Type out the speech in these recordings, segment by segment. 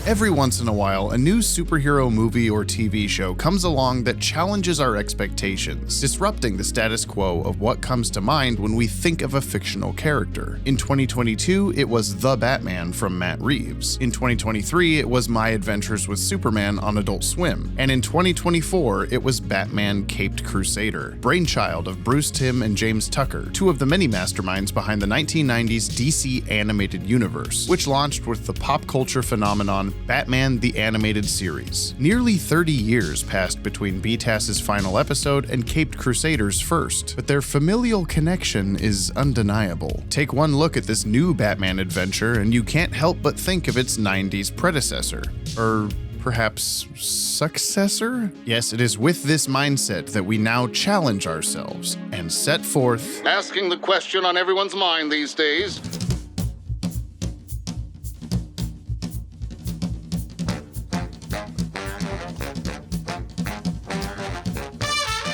Every once in a while, a new superhero movie or TV show comes along that challenges our expectations, disrupting the status quo of what comes to mind when we think of a fictional character. In 2022, it was The Batman from Matt Reeves. In 2023, it was My Adventures with Superman on Adult Swim. And in 2024, it was Batman Caped Crusader, brainchild of Bruce Timm and James Tucker, two of the many masterminds behind the 1990s DC animated universe, which launched with the pop culture phenomenon Batman the Animated Series. Nearly 30 years passed between BTAS's final episode and Caped Crusader's first, but their familial connection is undeniable. Take one look at this new Batman adventure and you can't help but think of its 90s predecessor. Or perhaps successor? Yes, it is with this mindset that we now challenge ourselves and set forth, asking the question on everyone's mind these days.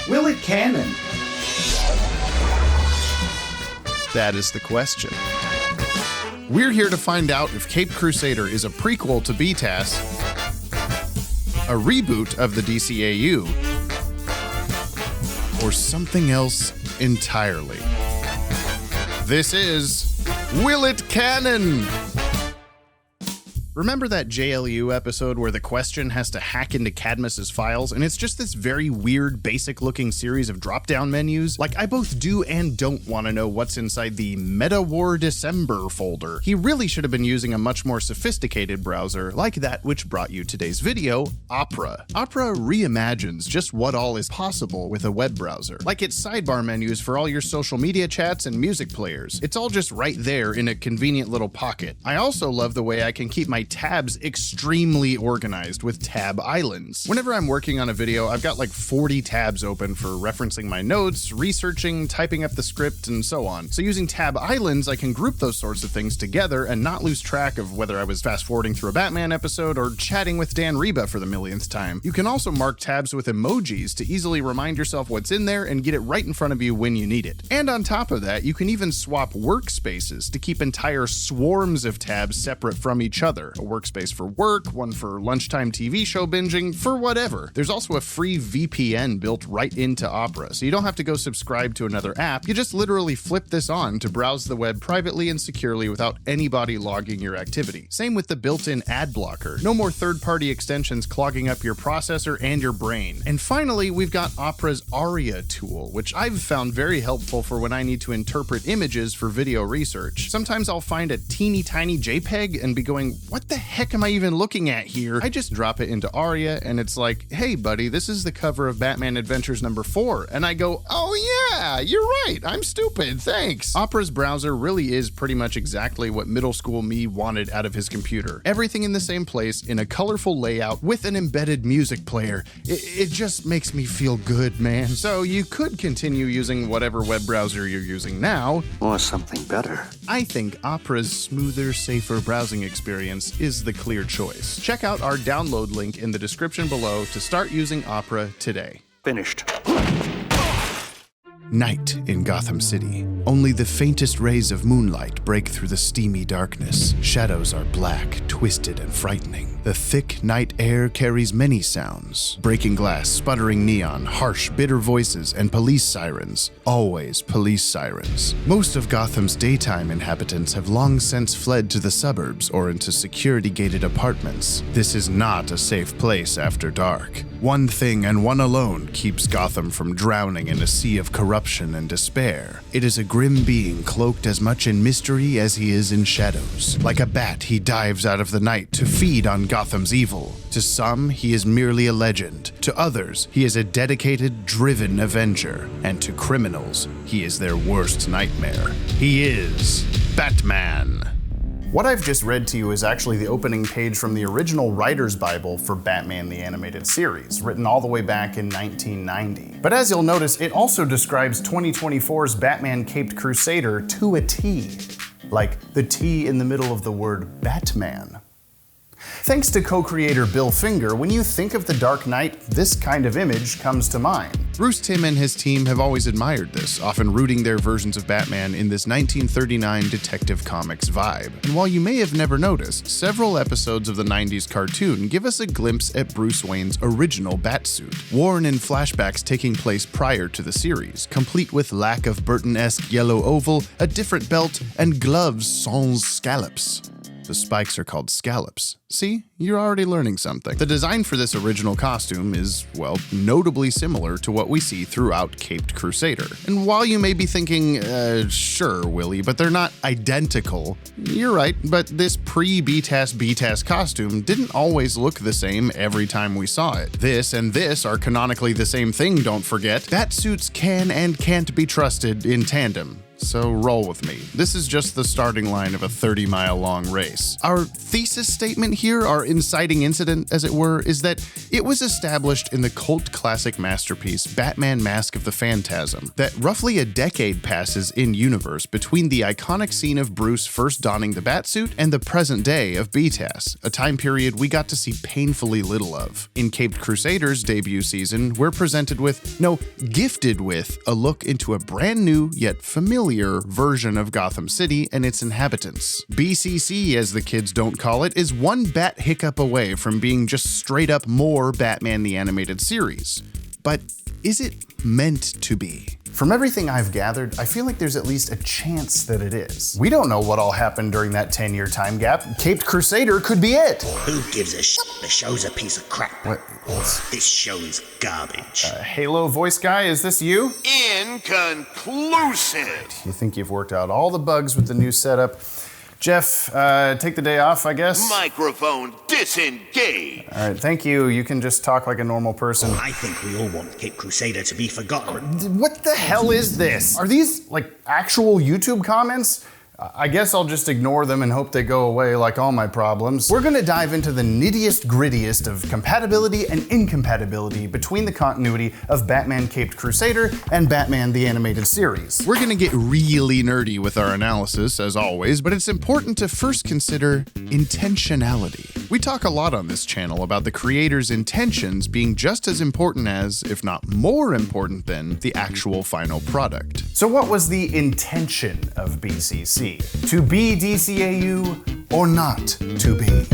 Will it canon? That is the question. We're here to find out if Caped Crusader is a prequel to BTAS, a reboot of the DCAU, or something else entirely. This is Will It Canon? Remember that JLU episode where the question has to hack into Cadmus's files and it's just this very weird, basic-looking series of drop-down menus? Like, I both do and don't want to know what's inside the MetaWar December folder. He really should have been using a much more sophisticated browser like that which brought you today's video, Opera. Opera reimagines just what all is possible with a web browser. Like its sidebar menus for all your social media chats and music players. It's all just right there in a convenient little pocket. I also love the way I can keep my tabs extremely organized with tab islands. Whenever I'm working on a video, I've got like 40 tabs open for referencing my notes, researching, typing up the script, and so on. So using tab islands, I can group those sorts of things together and not lose track of whether I was fast forwarding through a Batman episode or chatting with Dan Reba for the millionth time. You can also mark tabs with emojis to easily remind yourself what's in there and get it right in front of you when you need it. And on top of that, you can even swap workspaces to keep entire swarms of tabs separate from each other. A workspace for work, one for lunchtime TV show binging, for whatever. There's also a free VPN built right into Opera, so you don't have to go subscribe to another app. You just literally flip this on to browse the web privately and securely without anybody logging your activity. Same with the built-in ad blocker. No more third-party extensions clogging up your processor and your brain. And finally, we've got Opera's Aria tool, which I've found very helpful for when I need to interpret images for video research. Sometimes I'll find a teeny tiny JPEG and be going, what the heck am I even looking at here? I just drop it into Aria and it's like, hey buddy, this is the cover of Batman Adventures number 4. And I go, oh yeah, you're right, I'm stupid, thanks. Opera's browser really is pretty much exactly what middle school me wanted out of his computer. Everything in the same place, in a colorful layout, with an embedded music player. It just makes me feel good, man. So you could continue using whatever web browser you're using now. Or something better. I think Opera's smoother, safer browsing experience is the clear choice. Check out our download link in the description below to start using Opera today. Finished. Night in Gotham City. Only the faintest rays of moonlight break through the steamy darkness. Shadows are black, twisted, and frightening. The thick night air carries many sounds. Breaking glass, sputtering neon, harsh, bitter voices, and police sirens. Always police sirens. Most of Gotham's daytime inhabitants have long since fled to the suburbs or into security-gated apartments. This is not a safe place after dark. One thing and one alone keeps Gotham from drowning in a sea of corruption and despair. It is a grim being cloaked as much in mystery as he is in shadows. Like a bat, he dives out of the night to feed on Gotham's evil. To some, he is merely a legend. To others, he is a dedicated, driven avenger. And to criminals, he is their worst nightmare. He is Batman. What I've just read to you is actually the opening page from the original Writer's Bible for Batman the Animated Series, written all the way back in 1990. But as you'll notice, it also describes 2024's Batman Caped Crusader to a T. Like the T in the middle of the word Batman. Thanks to co-creator Bill Finger, when you think of The Dark Knight, this kind of image comes to mind. Bruce Timm and his team have always admired this, often rooting their versions of Batman in this 1939 Detective Comics vibe. And while you may have never noticed, several episodes of the 90s cartoon give us a glimpse at Bruce Wayne's original Batsuit, worn in flashbacks taking place prior to the series, complete with lack of Burton-esque yellow oval, a different belt, and gloves sans scallops. The spikes are called scallops. See? You're already learning something. The design for this original costume is, well, notably similar to what we see throughout Caped Crusader. And while you may be thinking, sure, Willie, but they're not identical, you're right, but this pre-BTAS costume didn't always look the same every time we saw it. This and this are canonically the same thing, don't forget. Batsuits can and can't be trusted in tandem. So roll with me. This is just the starting line of a 30-mile-long race. Our thesis statement here, our inciting incident, as it were, is that it was established in the cult classic masterpiece Batman Mask of the Phantasm that roughly a decade passes in-universe between the iconic scene of Bruce first donning the Batsuit and the present day of BTAS, a time period we got to see painfully little of. In Caped Crusader's debut season, we're gifted with a look into a brand new yet familiar version of Gotham City and its inhabitants. BCC, as the kids don't call it, is one bat hiccup away from being just straight up more Batman the Animated Series. But is it meant to be? From everything I've gathered, I feel like there's at least a chance that it is. We don't know what all happened during that 10-year time gap. Caped Crusader could be it. Who gives a shit? The show's a piece of crap. What? This show's garbage. Halo voice guy, is this you? Inconclusive. You think you've worked out all the bugs with the new setup? Jeff, take the day off, I guess? Microphone disengaged. All right, thank you. You can just talk like a normal person. I think we all want Caped Crusader to be forgotten. What the hell is this? Are these, actual YouTube comments? I guess I'll just ignore them and hope they go away like all my problems. We're gonna dive into the nittiest grittiest of compatibility and incompatibility between the continuity of Batman Caped Crusader and Batman the Animated Series. We're gonna get really nerdy with our analysis, as always, but it's important to first consider intentionality. We talk a lot on this channel about the creator's intentions being just as important as, if not more important than, the actual final product. So what was the intention of BCC? To be DCAU or not to be?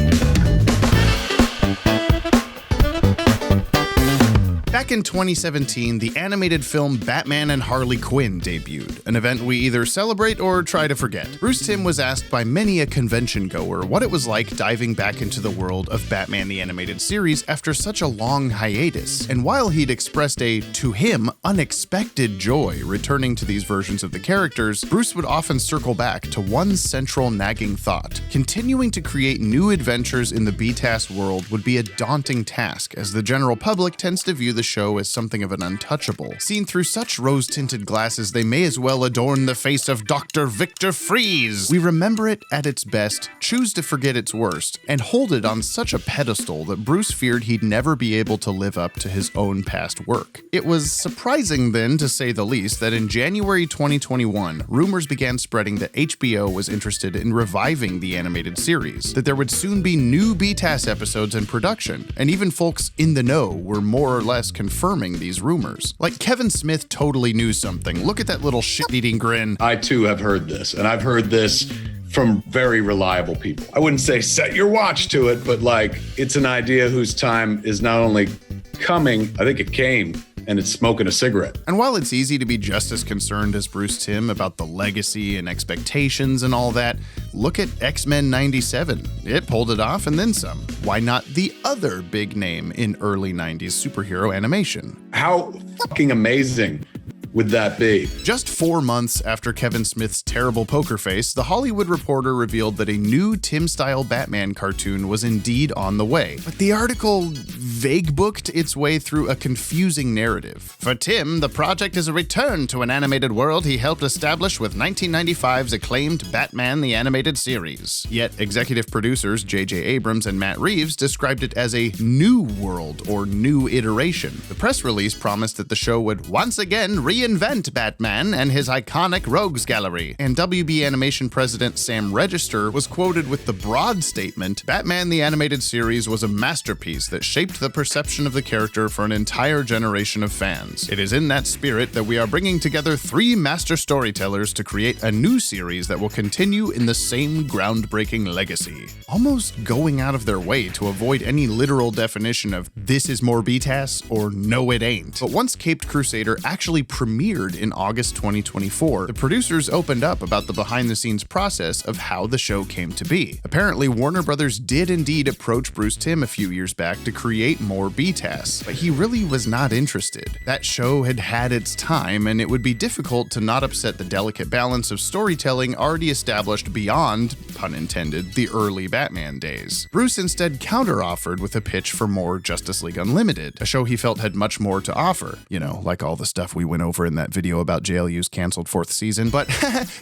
Back in 2017, the animated film Batman and Harley Quinn debuted, an event we either celebrate or try to forget. Bruce Timm was asked by many a convention goer what it was like diving back into the world of Batman the Animated Series after such a long hiatus. And while he'd expressed a, to him, unexpected joy returning to these versions of the characters, Bruce would often circle back to one central nagging thought. Continuing to create new adventures in the BTAS world would be a daunting task, as the general public tends to view the show as something of an untouchable. Seen through such rose-tinted glasses, they may as well adorn the face of Dr. Victor Freeze. We remember it at its best, choose to forget its worst, and hold it on such a pedestal that Bruce feared he'd never be able to live up to his own past work. It was surprising then, to say the least, that in January 2021, rumors began spreading that HBO was interested in reviving the animated series, that there would soon be new BTAS episodes in production, and even folks in the know were more or less confirming these rumors. Like Kevin Smith totally knew something. Look at that little shit-eating grin. I too have heard this, and I've heard this from very reliable people. I wouldn't say set your watch to it, but it's an idea whose time is not only coming, I think it came, and it's smoking a cigarette. And while it's easy to be just as concerned as Bruce Timm about the legacy and expectations and all that, look at X-Men 97. It pulled it off and then some. Why not the other big name in early 90s superhero animation? How fucking amazing would that be? Just 4 months after Kevin Smith's terrible poker face, The Hollywood Reporter revealed that a new Timm-style Batman cartoon was indeed on the way. But the article vague-booked its way through a confusing narrative. For Timm, the project is a return to an animated world he helped establish with 1995's acclaimed Batman the Animated Series. Yet executive producers J.J. Abrams and Matt Reeves described it as a new world or new iteration. The press release promised that the show would once again reinvent reinvent Batman and his iconic rogues gallery. And WB Animation president Sam Register was quoted with the broad statement, "Batman the Animated Series was a masterpiece that shaped the perception of the character for an entire generation of fans. It is in that spirit that we are bringing together 3 master storytellers to create a new series that will continue in the same groundbreaking legacy." Almost going out of their way to avoid any literal definition of "this is more BTAS" or "no it ain't." But once Caped Crusader actually premiered in August 2024, the producers opened up about the behind-the-scenes process of how the show came to be. Apparently, Warner Brothers did indeed approach Bruce Timm a few years back to create more BTAS, but he really was not interested. That show had had its time, and it would be difficult to not upset the delicate balance of storytelling already established beyond, pun intended, the early Batman days. Bruce instead counter-offered with a pitch for more Justice League Unlimited, a show he felt had much more to offer. You know, like all the stuff we went over in that video about JLU's canceled 4th season, but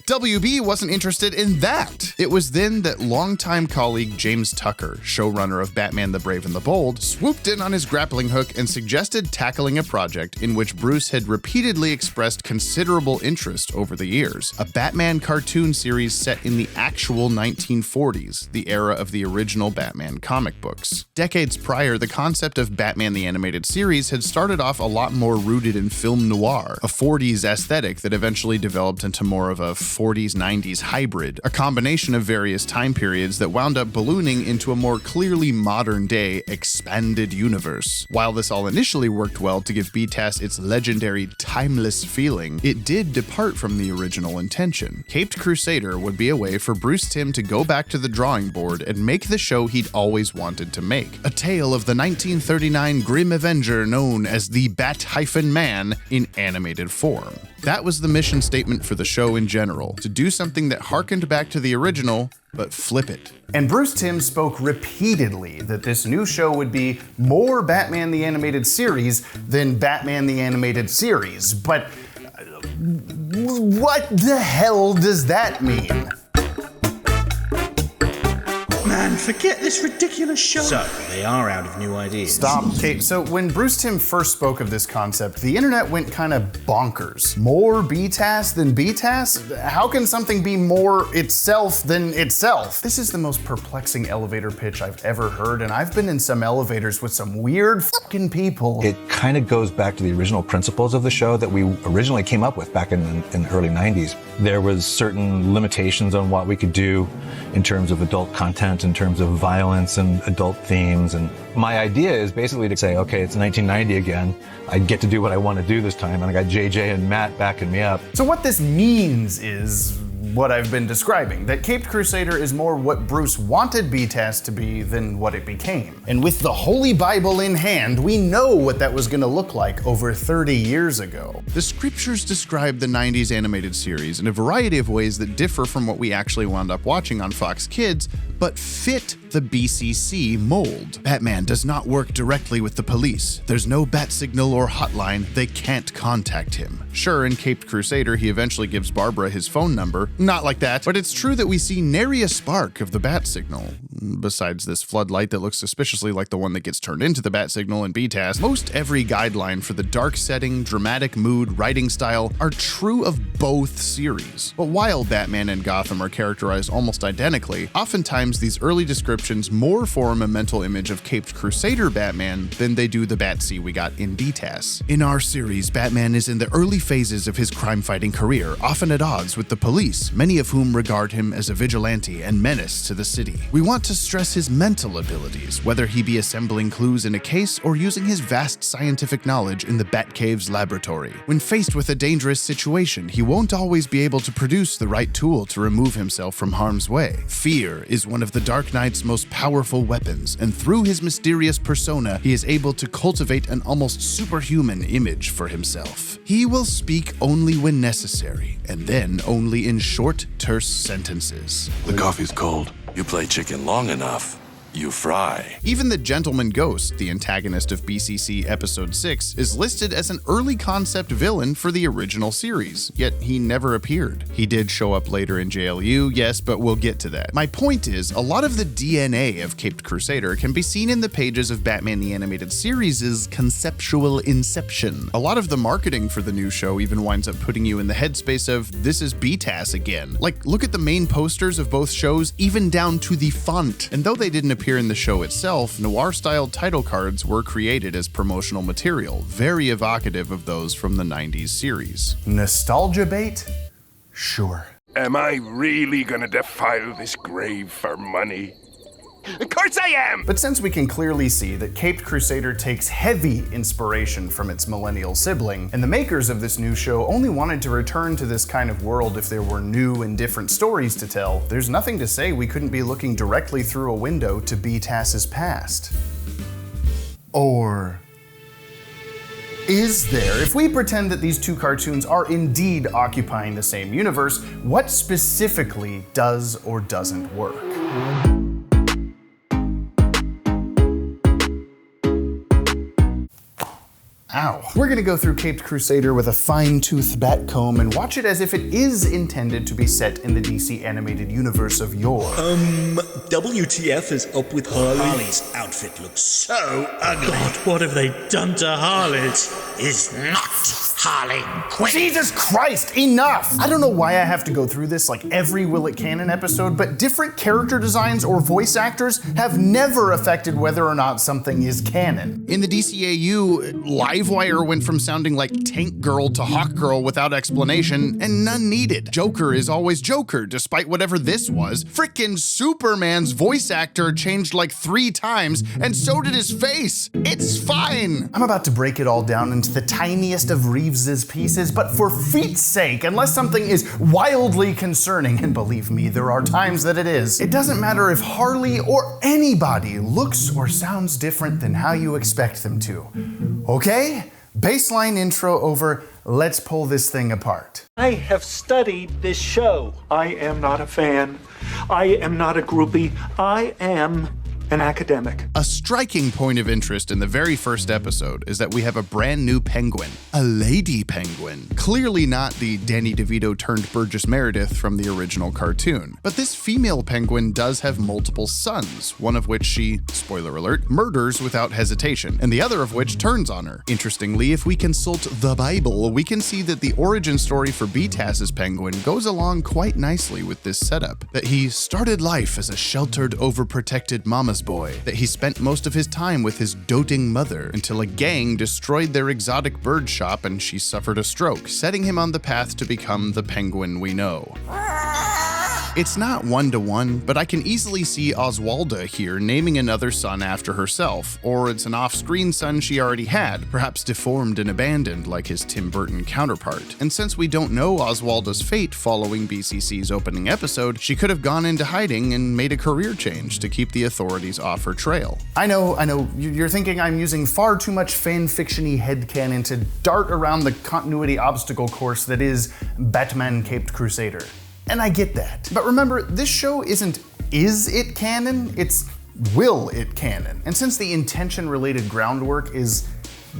WB wasn't interested in that. It was then that longtime colleague James Tucker, showrunner of Batman the Brave and the Bold, swooped in on his grappling hook and suggested tackling a project in which Bruce had repeatedly expressed considerable interest over the years, a Batman cartoon series set in the actual 1940s, the era of the original Batman comic books. Decades prior, the concept of Batman the Animated Series had started off a lot more rooted in film noir, a 40s aesthetic that eventually developed into more of a 40s-90s hybrid, a combination of various time periods that wound up ballooning into a more clearly modern-day, expanded universe. While this all initially worked well to give BTAS its legendary, timeless feeling, it did depart from the original intention. Caped Crusader would be a way for Bruce Timm to go back to the drawing board and make the show he'd always wanted to make, a tale of the 1939 Grim Avenger known as the Bat-Man in animated form. That was the mission statement for the show in general, to do something that harkened back to the original, but flip it. And Bruce Timm spoke repeatedly that this new show would be more Batman the Animated Series than Batman the Animated Series. But what the hell does that mean? Man, forget this ridiculous show. So, they are out of new ideas. Stop. Okay, so when Bruce Timm first spoke of this concept, the internet went kind of bonkers. More BTAS than BTAS? How can something be more itself than itself? This is the most perplexing elevator pitch I've ever heard, and I've been in some elevators with some weird fucking people. It kind of goes back to the original principles of the show that we originally came up with back in the early 90s. There was certain limitations on what we could do in terms of adult content, in terms of violence and adult themes. And my idea is basically to say, okay, it's 1990 again. I get to do what I want to do this time. And I got JJ and Matt backing me up. So what this means is what I've been describing, that Caped Crusader is more what Bruce wanted BTAS to be than what it became. And with the Holy Bible in hand, we know what that was gonna look like over 30 years ago. The scriptures describe the 90s animated series in a variety of ways that differ from what we actually wound up watching on Fox Kids, but fit the BCC mold. Batman does not work directly with the police. There's no bat signal or hotline. They can't contact him. Sure, in Caped Crusader, he eventually gives Barbara his phone number. Not like that, but it's true that we see nary a spark of the bat signal. Besides this floodlight that looks suspiciously like the one that gets turned into the bat signal in BTAS, most every guideline for the dark setting, dramatic mood, writing style are true of both series. But while Batman and Gotham are characterized almost identically, oftentimes these early descriptions more form a mental image of Caped Crusader Batman than they do the Batsy we got in BTAS. In our series, Batman is in the early phases of his crime-fighting career, often at odds with the police, many of whom regard him as a vigilante and menace to the city. We want to stress his mental abilities, whether he be assembling clues in a case or using his vast scientific knowledge in the Batcave's laboratory. When faced with a dangerous situation, he won't always be able to produce the right tool to remove himself from harm's way. Fear is one of the Dark Knight's most powerful weapons, and through his mysterious persona, he is able to cultivate an almost superhuman image for himself. He will speak only when necessary, and then only in short, terse sentences. The coffee's cold. You play chicken long enough, you fry. Even the Gentleman Ghost, the antagonist of BCC Episode 6, is listed as an early concept villain for the original series, yet he never appeared. He did show up later in JLU, yes, but we'll get to that. My point is, a lot of the DNA of Caped Crusader can be seen in the pages of Batman the Animated Series' conceptual inception. A lot of the marketing for the new show even winds up putting you in the headspace of, this is BTAS again. Like, look at the main posters of both shows, even down to the font. And though they didn't appear in the show itself, noir-style title cards were created as promotional material, very evocative of those from the 90s series. Nostalgia bait? Sure. Am I really gonna defile this grave for money? Of course I am! But since we can clearly see that Caped Crusader takes heavy inspiration from its millennial sibling, and the makers of this new show only wanted to return to this kind of world if there were new and different stories to tell, there's nothing to say we couldn't be looking directly through a window to BTAS's past. Or is there? If we pretend that these two cartoons are indeed occupying the same universe, what specifically does or doesn't work? Ow. We're gonna go through Caped Crusader with a fine-toothed bat comb and watch it as if it is intended to be set in the DC animated universe of yore. WTF is up with Harley? Harley's outfit looks so ugly. God, what have they done to Harley? Is not Harley Quinn. Jesus Christ, enough! I don't know why I have to go through this like every Will It Canon episode, but different character designs or voice actors have never affected whether or not something is canon. In the DCAU, Livewire went from sounding like Tank Girl to Hawk Girl without explanation, and none needed. Joker is always Joker, despite whatever this was. Frickin' Superman's voice actor changed like 3 times, and so did his face. It's fine. I'm about to break it all down into the tiniest of Reeves's pieces, but for feet's sake, unless something is wildly concerning, and believe me, there are times that it is, it doesn't matter if Harley or anybody looks or sounds different than how you expect them to. Okay? Baseline intro over, let's pull this thing apart. I have studied this show. I am not a fan. I am not a groupie. I am an academic. A striking point of interest in the very first episode is that we have a brand new penguin, a lady penguin. Clearly not the Danny DeVito turned Burgess Meredith from the original cartoon. But this female penguin does have multiple sons, one of which she, spoiler alert, murders without hesitation, and the other of which turns on her. Interestingly, if we consult the Bible, we can see that the origin story for BTAS's penguin goes along quite nicely with this setup. That he started life as a sheltered, overprotected mama's boy, that he spent most of his time with his doting mother until a gang destroyed their exotic bird shop and she suffered a stroke, setting him on the path to become the penguin we know. It's not one-to-one, but I can easily see Oswalda here naming another son after herself, or it's an off-screen son she already had, perhaps deformed and abandoned like his Tim Burton counterpart. And since we don't know Oswalda's fate following BCC's opening episode, she could have gone into hiding and made a career change to keep the authorities off her trail. I know, you're thinking I'm using far too much fan-fiction-y headcanon to dart around the continuity obstacle course that is Batman Caped Crusader. And I get that. But remember, this show isn't is it canon, it's will it canon. And since the intention-related groundwork is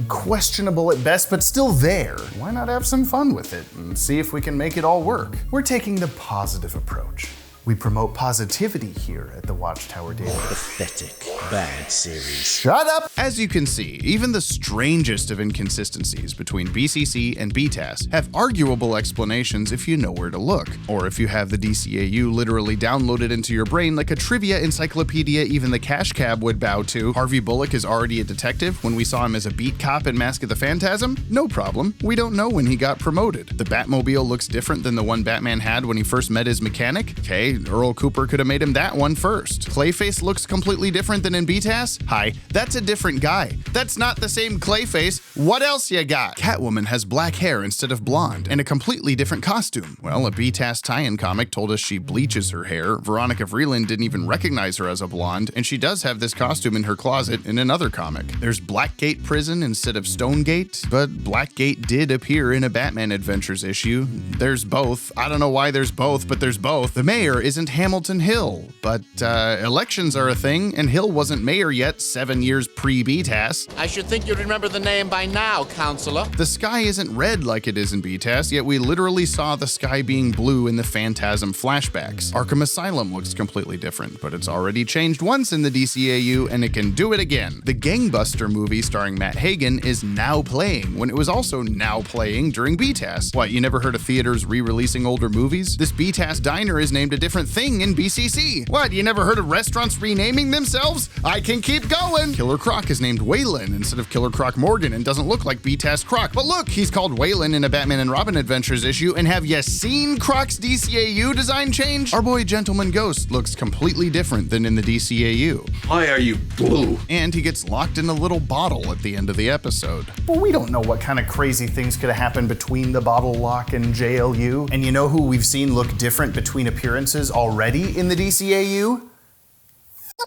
questionable at best, but still there, why not have some fun with it and see if we can make it all work? We're taking the positive approach. We promote positivity here at the Watchtower Daily. Pathetic, bad series. Shut up! As you can see, even the strangest of inconsistencies between BCC and BTAS have arguable explanations if you know where to look, or if you have the DCAU literally downloaded into your brain like a trivia encyclopedia even the cash cab would bow to. Harvey Bullock is already a detective when we saw him as a beat cop in Mask of the Phantasm? No problem. We don't know when he got promoted. The Batmobile looks different than the one Batman had when he first met his mechanic? Okay, Earl Cooper could have made him that one first. Clayface looks completely different than in BTAS? Hi, that's a different guy. That's not the same Clayface. What else you got? Catwoman has black hair instead of blonde, and a completely different costume. Well, a BTAS tie-in comic told us she bleaches her hair. Veronica Vreeland didn't even recognize her as a blonde, and she does have this costume in her closet in another comic. There's Blackgate Prison instead of Stonegate, but Blackgate did appear in a Batman Adventures issue. There's both. I don't know why there's both, but there's both. The mayor isn't Hamilton Hill, but elections are a thing, and Hill wasn't mayor yet 7 years pre-BTAS. I should think you'd remember the name by now, Counselor. The sky isn't red like it is in BTAS, yet we literally saw the sky being blue in the Phantasm flashbacks. Arkham Asylum looks completely different, but it's already changed once in the DCAU, and it can do it again. The Gangbuster movie starring Matt Hagen is now playing, when it was also now playing during BTAS. What, you never heard of theaters re-releasing older movies? This BTAS diner is named a different thing in BCC. What, you never heard of restaurants renaming themselves? I can keep going! Killer Croc is named Waylon instead of Killer Croc Morgan and doesn't look like BTAS Croc. But look, he's called Waylon in a Batman and Robin Adventures issue, and have you seen Croc's DCAU design change? Our boy Gentleman Ghost looks completely different than in the DCAU. Why are you blue? And he gets locked in a little bottle at the end of the episode. Well, we don't know what kind of crazy things could have happened between the bottle lock and JLU. And you know who we've seen look different between appearances already in the DCAU?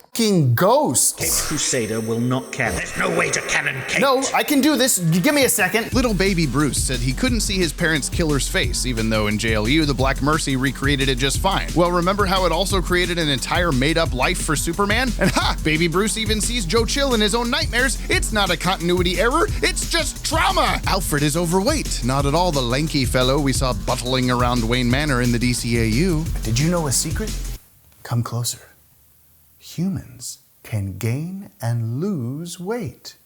Fucking Ghost. Caped Crusader will not canon. There's no way to canon Caped. No, I can do this. Give me a second. Little baby Bruce said he couldn't see his parents' killer's face, even though in JLU, the Black Mercy recreated it just fine. Well, remember how it also created an entire made-up life for Superman? And ha! Baby Bruce even sees Joe Chill in his own nightmares. It's not a continuity error, it's just trauma! Alfred is overweight, not at all the lanky fellow we saw buttling around Wayne Manor in the DCAU. But did you know a secret? Come closer. Humans can gain and lose weight.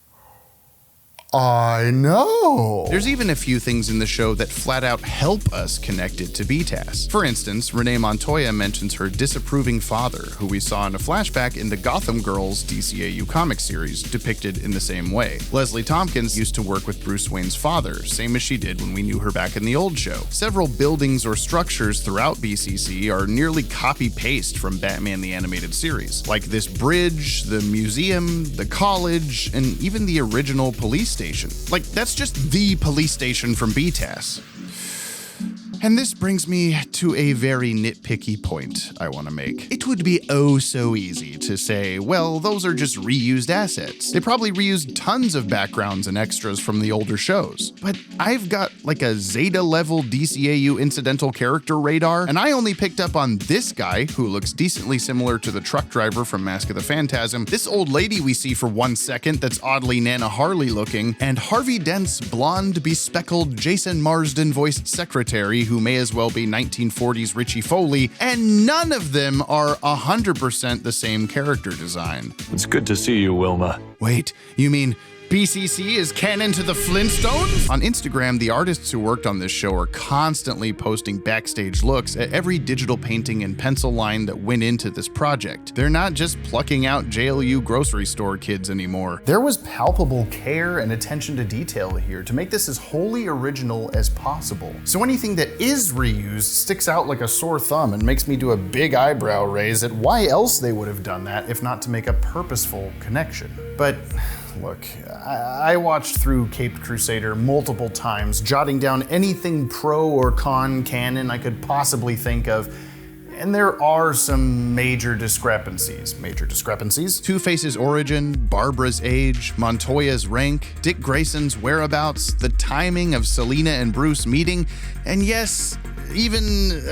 I know. There's even a few things in the show that flat out help us connect it to BTAS. For instance, Renee Montoya mentions her disapproving father, who we saw in a flashback in the Gotham Girls DCAU comic series, depicted in the same way. Leslie Tompkins used to work with Bruce Wayne's father, same as she did when we knew her back in the old show. Several buildings or structures throughout BCC are nearly copy-paste from Batman the Animated Series, like this bridge, the museum, the college, and even the original police station. Like, that's just the police station from BTAS. And this brings me to a very nitpicky point I want to make. It would be oh so easy to say, well, those are just reused assets. They probably reused tons of backgrounds and extras from the older shows. But I've got like a Zeta level DCAU incidental character radar, and I only picked up on this guy, who looks decently similar to the truck driver from Mask of the Phantasm, this old lady we see for 1 second that's oddly Nana Harley looking, and Harvey Dent's blonde, bespeckled Jason Marsden voiced secretary, who may as well be 1940s Richie Foley, and none of them are 100% the same character design. It's good to see you, Wilma. Wait, you mean BCC is canon to the Flintstones? On Instagram, the artists who worked on this show are constantly posting backstage looks at every digital painting and pencil line that went into this project. They're not just plucking out JLU grocery store kids anymore. There was palpable care and attention to detail here to make this as wholly original as possible. So anything that is reused sticks out like a sore thumb and makes me do a big eyebrow raise at why else they would have done that if not to make a purposeful connection. But look, I watched through Caped Crusader multiple times, jotting down anything pro or con canon I could possibly think of, and there are some major discrepancies. Two-Face's origin, Barbara's age, Montoya's rank, Dick Grayson's whereabouts, the timing of Selina and Bruce meeting, and yes, even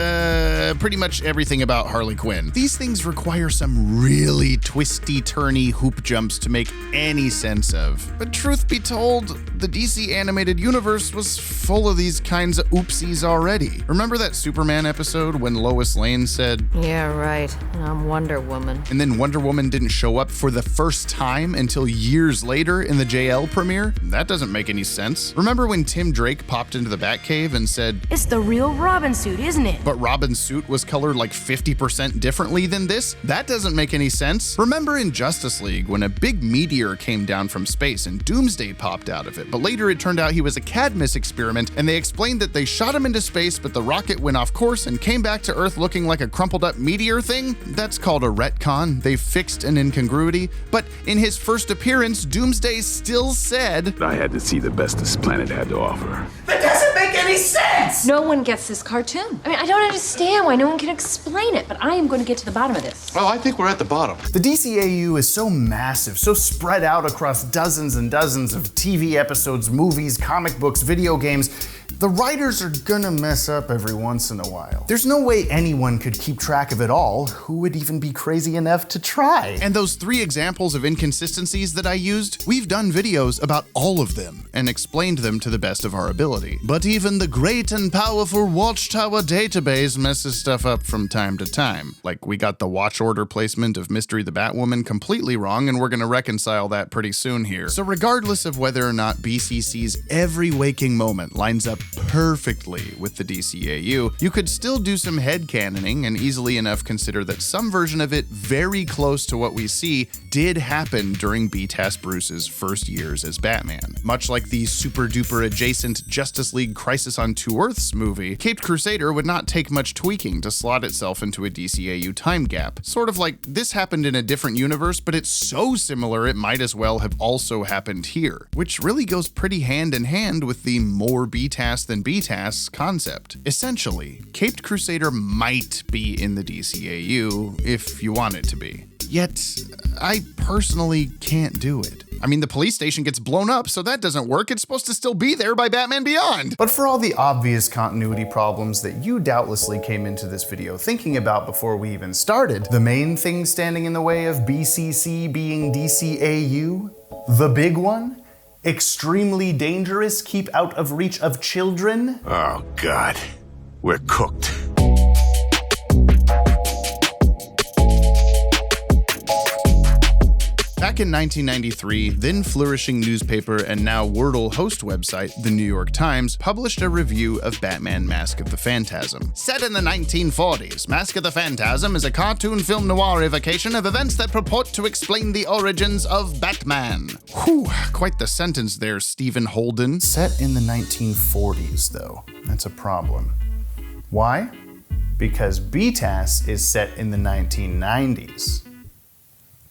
pretty much everything about Harley Quinn. These things require some really twisty-turny hoop jumps to make any sense of. But truth be told, the DC animated universe was full of these kinds of oopsies already. Remember that Superman episode when Lois Lane said, "Yeah, right, I'm Wonder Woman." And then Wonder Woman didn't show up for the first time until years later in the JL premiere? That doesn't make any sense. Remember when Tim Drake popped into the Batcave and said, "It's the real Robin suit, isn't it?" But Robin's suit was colored like 50% differently than this? That doesn't make any sense. Remember in Justice League when a big meteor came down from space and Doomsday popped out of it, but later it turned out he was a Cadmus experiment, and they explained that they shot him into space, but the rocket went off course and came back to Earth looking like a crumpled up meteor thing? That's called a retcon. They fixed an incongruity. But in his first appearance, Doomsday still said, "I had to see the best this planet had to offer." That doesn't make any sense! No one gets this cartoon. I mean, I don't understand why no one can explain it, but I am going to get to the bottom of this. Well, I think we're at the bottom. The DCAU is so massive, so spread out across dozens and dozens of TV episodes, movies, comic books, video games, The writers are gonna mess up every once in a while. There's no way anyone could keep track of it all. Who would even be crazy enough to try? And those 3 examples of inconsistencies that I used, we've done videos about all of them and explained them to the best of our ability. But even the great and powerful Watchtower database messes stuff up from time to time. Like, we got the watch order placement of Mystery the Batwoman completely wrong, and we're gonna reconcile that pretty soon here. So regardless of whether or not BCC's every waking moment lines up perfectly with the DCAU, you could still do some headcanoning and easily enough consider that some version of it very close to what we see did happen during BTAS Bruce's first years as Batman. Much like the super-duper adjacent Justice League Crisis on Two Earths movie, Caped Crusader would not take much tweaking to slot itself into a DCAU time gap. Sort of like this happened in a different universe, but it's so similar it might as well have also happened here, which really goes pretty hand in hand with the more BTAS than BTAS concept. Essentially, Caped Crusader might be in the DCAU if you want it to be. Yet, I personally can't do it. I mean, the police station gets blown up, so that doesn't work. It's supposed to still be there by Batman Beyond. But for all the obvious continuity problems that you doubtlessly came into this video thinking about before we even started, the main thing standing in the way of BCC being DCAU, the big one, extremely dangerous, keep out of reach of children. Oh, God. We're cooked. Back in 1993, then flourishing newspaper and now Wordle host website, The New York Times, published a review of Batman Mask of the Phantasm. Set in the 1940s, Mask of the Phantasm is a cartoon film noir evocation of events that purport to explain the origins of Batman. Whew, quite the sentence there, Stephen Holden. Set in the 1940s, though. That's a problem. Why? Because BTAS is set in the 1990s.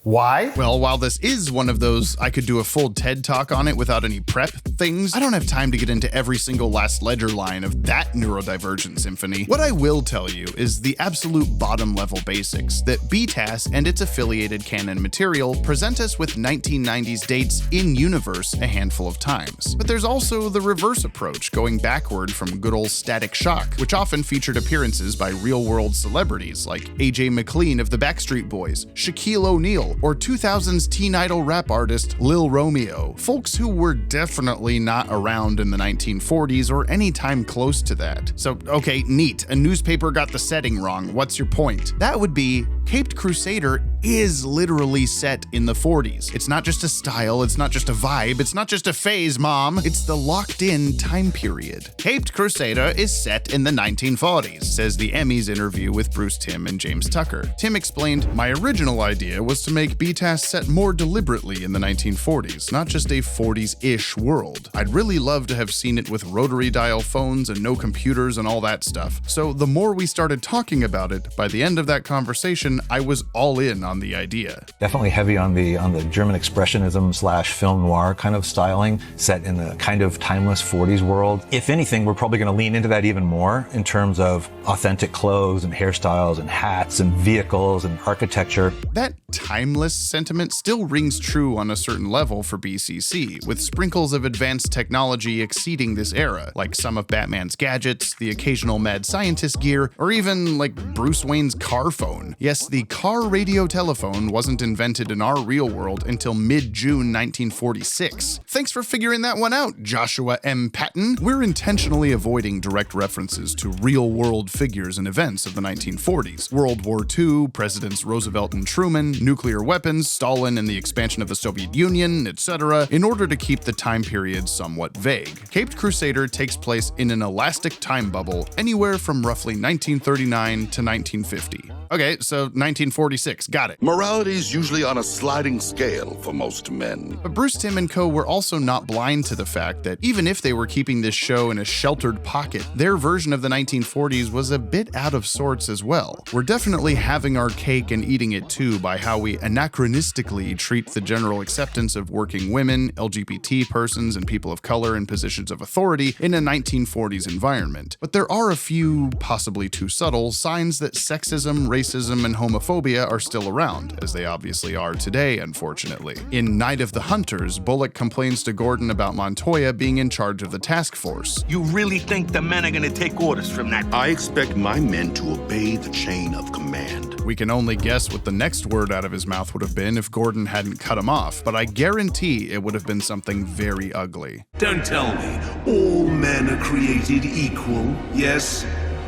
Why? Well, while this is one of those I could do a full TED talk on it without any prep things, I don't have time to get into every single last ledger line of that neurodivergent symphony. What I will tell you is the absolute bottom level basics that BTAS and its affiliated canon material present us with 1990s dates in universe a handful of times. But there's also the reverse approach, going backward from good old Static Shock, which often featured appearances by real world celebrities like AJ McLean of the Backstreet Boys, Shaquille O'Neal, or 2000s teen idol rap artist Lil Romeo, folks who were definitely not around in the 1940s or any time close to that. So, okay, neat, a newspaper got the setting wrong. What's your point? That would be Caped Crusader is literally set in the 40s. It's not just a style, it's not just a vibe, it's not just a phase, Mom. It's the locked-in time period. Caped Crusader is set in the 1940s, says the Emmys interview with Bruce Timm and James Tucker. Tim explained, "My original idea was to make BTAS set more deliberately in the 1940s, not just a 40s-ish world. I'd really love to have seen it with rotary dial phones and no computers and all that stuff. So the more we started talking about it, by the end of that conversation, I was all in on the idea." Definitely heavy on the German expressionism / film noir kind of styling, set in the kind of timeless 40s world. If anything, we're probably going to lean into that even more in terms of authentic clothes and hairstyles and hats and vehicles and architecture. That timeless sentiment still rings true on a certain level for BCC, with sprinkles of advanced technology exceeding this era, like some of Batman's gadgets, the occasional mad scientist gear, or even like Bruce Wayne's car phone. Yes, the car radio telephone wasn't invented in our real world until mid-June 1946. Thanks for figuring that one out, Joshua M. Patton. We're intentionally avoiding direct references to real-world figures and events of the 1940s. World War II, Presidents Roosevelt and Truman, nuclear weapons, Stalin and the expansion of the Soviet Union, etc., in order to keep the time period somewhat vague. Caped Crusader takes place in an elastic time bubble anywhere from roughly 1939 to 1950. Okay, so 1946, got it. Morality's usually on a sliding scale for most men. But Bruce Timm and co. were also not blind to the fact that even if they were keeping this show in a sheltered pocket, their version of the 1940s was a bit out of sorts as well. We're definitely having our cake and eating it too by how we anachronistically treat the general acceptance of working women, LGBT persons, and people of color in positions of authority in a 1940s environment. But there are a few, possibly too subtle, signs that sexism, racism, and homophobia are still around, as they obviously are today, unfortunately. In Night of the Hunters, Bullock complains to Gordon about Montoya being in charge of the task force. You really think the men are gonna take orders from that? I expect my men to obey the chain of command. We can only guess what the next word out of his mouth would have been if Gordon hadn't cut him off, but I guarantee it would have been something very ugly. Don't tell me all men are created equal, yes?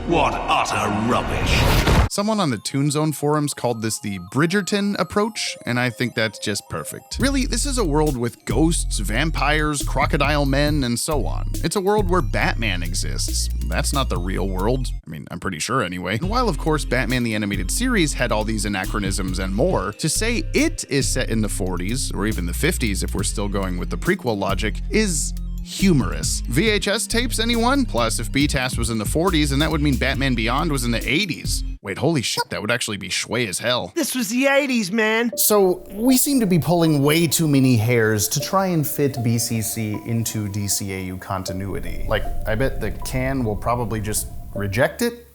What utter rubbish. Someone on the Toon Zone forums called this the Bridgerton approach, and I think that's just perfect. Really, this is a world with ghosts, vampires, crocodile men, and so on. It's a world where Batman exists. That's not the real world. I mean, I'm pretty sure anyway. And while, of course, Batman the Animated Series had all these anachronisms and more, to say it is set in the 40s, or even the 50s if we're still going with the prequel logic, is humorous. VHS tapes, anyone? Plus, if BTAS was in the 40s, then that would mean Batman Beyond was in the 80s. Wait, holy shit, that would actually be shway as hell. This was the 80s, man. So, we seem to be pulling way too many hairs to try and fit BCC into DCAU continuity. Like, I bet the can will probably just reject it?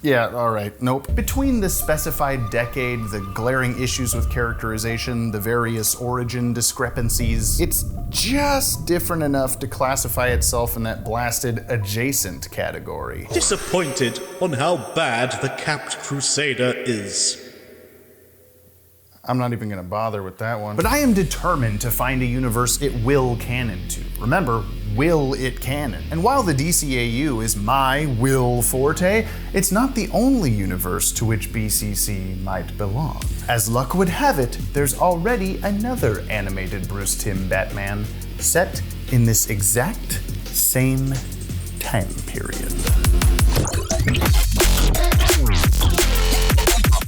Yeah, alright, nope. Between the specified decade, the glaring issues with characterization, the various origin discrepancies, it's just different enough to classify itself in that blasted adjacent category. Disappointed on how bad the Capped Crusader is. I'm not even gonna bother with that one. But I am determined to find a universe it will canon to. Remember, will it canon? And while the DCAU is my will forte, it's not the only universe to which BCC might belong. As luck would have it, there's already another animated Bruce Timm Batman set in this exact same time period.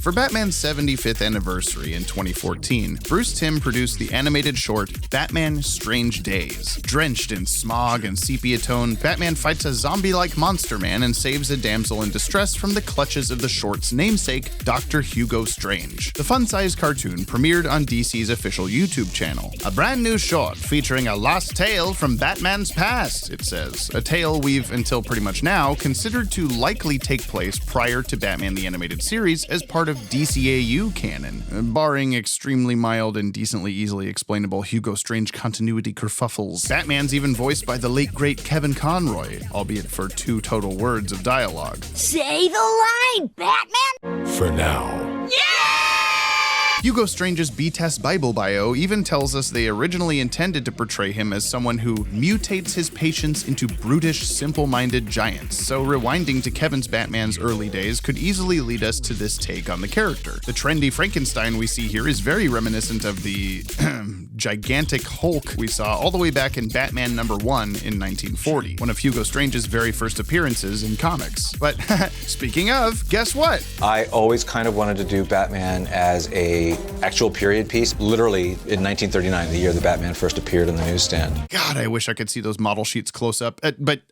For Batman's 75th anniversary in 2014, Bruce Timm produced the animated short Batman Strange Days. Drenched in smog and sepia tone, Batman fights a zombie-like monster man and saves a damsel in distress from the clutches of the short's namesake, Dr. Hugo Strange. The fun-sized cartoon premiered on DC's official YouTube channel. A brand new short featuring a lost tale from Batman's past, it says. A tale we've, until pretty much now, considered to likely take place prior to Batman the Animated Series as part of DCAU canon, barring extremely mild and decently easily explainable Hugo Strange continuity kerfuffles. Batman's even voiced by the late great Kevin Conroy, albeit for 2 total words of dialogue. Say the line, Batman! For now. Hugo Strange's BTAS Bible bio even tells us they originally intended to portray him as someone who mutates his patients into brutish, simple-minded giants, so rewinding to Kevin's Batman's early days could easily lead us to this take on the character. The trendy Frankenstein we see here is very reminiscent of the gigantic Hulk we saw all the way back in Batman #1 in 1940, one of Hugo Strange's very first appearances in comics. But speaking of, guess what? I always kind of wanted to do Batman as a actual period piece, literally in 1939, the year that Batman first appeared on the newsstand. God, I wish I could see those model sheets close up. But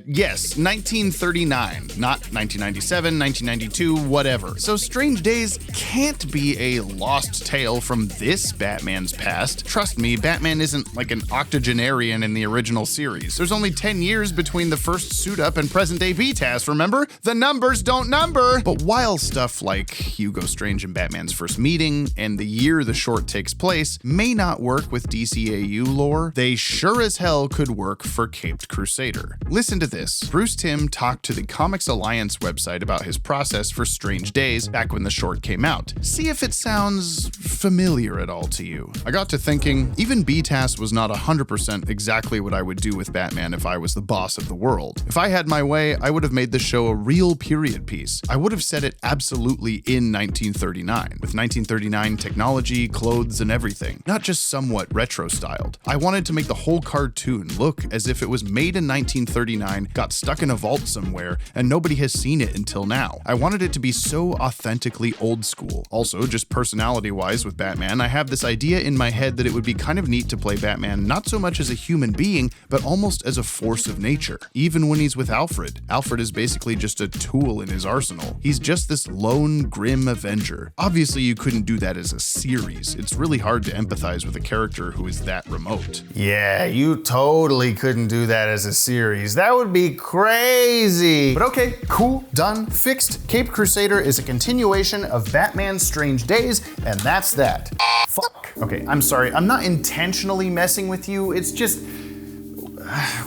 yes, 1939, not 1997, 1992, whatever. So Strange Days can't be a lost tale from this Batman's past. Trust me, Batman isn't like an octogenarian in the original series. There's only 10 years between the first suit up and present day BTAS, remember? The numbers don't number! But while stuff like Hugo Strange and Batman's first meeting and the year the short takes place may not work with DCAU lore, they sure as hell could work for Caped Crusader. Listen to this. Bruce Timm talked to the Comics Alliance website about his process for Strange Days back when the short came out. See if it sounds familiar at all to you. I got to thinking, even BTAS was not 100% exactly what I would do with Batman if I was the boss of the world. If I had my way, I would have made the show a real period piece. I would have set it absolutely in 1939, with 1939 technology, clothes, and everything, not just somewhat retro-styled. I wanted to make the whole cartoon look as if it was made in 1939, got stuck in a vault somewhere, and nobody has seen it until now. I wanted it to be so authentically old school. Also, just personality-wise with Batman, I have this idea in my head that it would would be kind of neat to play Batman not so much as a human being, but almost as a force of nature. Even when he's with Alfred, Alfred is basically just a tool in his arsenal. He's just this lone, grim Avenger. Obviously, you couldn't do that as a series. It's really hard to empathize with a character who is that remote. Yeah, you totally couldn't do that as a series. That would be crazy. But okay, cool, done, fixed. Caped Crusader is a continuation of Batman's Strange Days, and that's that. Fuck. Okay, I'm sorry. I'm not intentionally messing with you. It's just,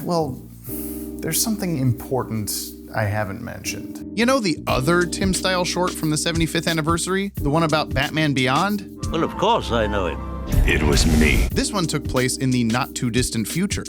well, there's something important I haven't mentioned. You know the other Tim Style short from the 75th anniversary? The one about Batman Beyond? Well, of course I know him. It was me. This one took place in the not too distant future,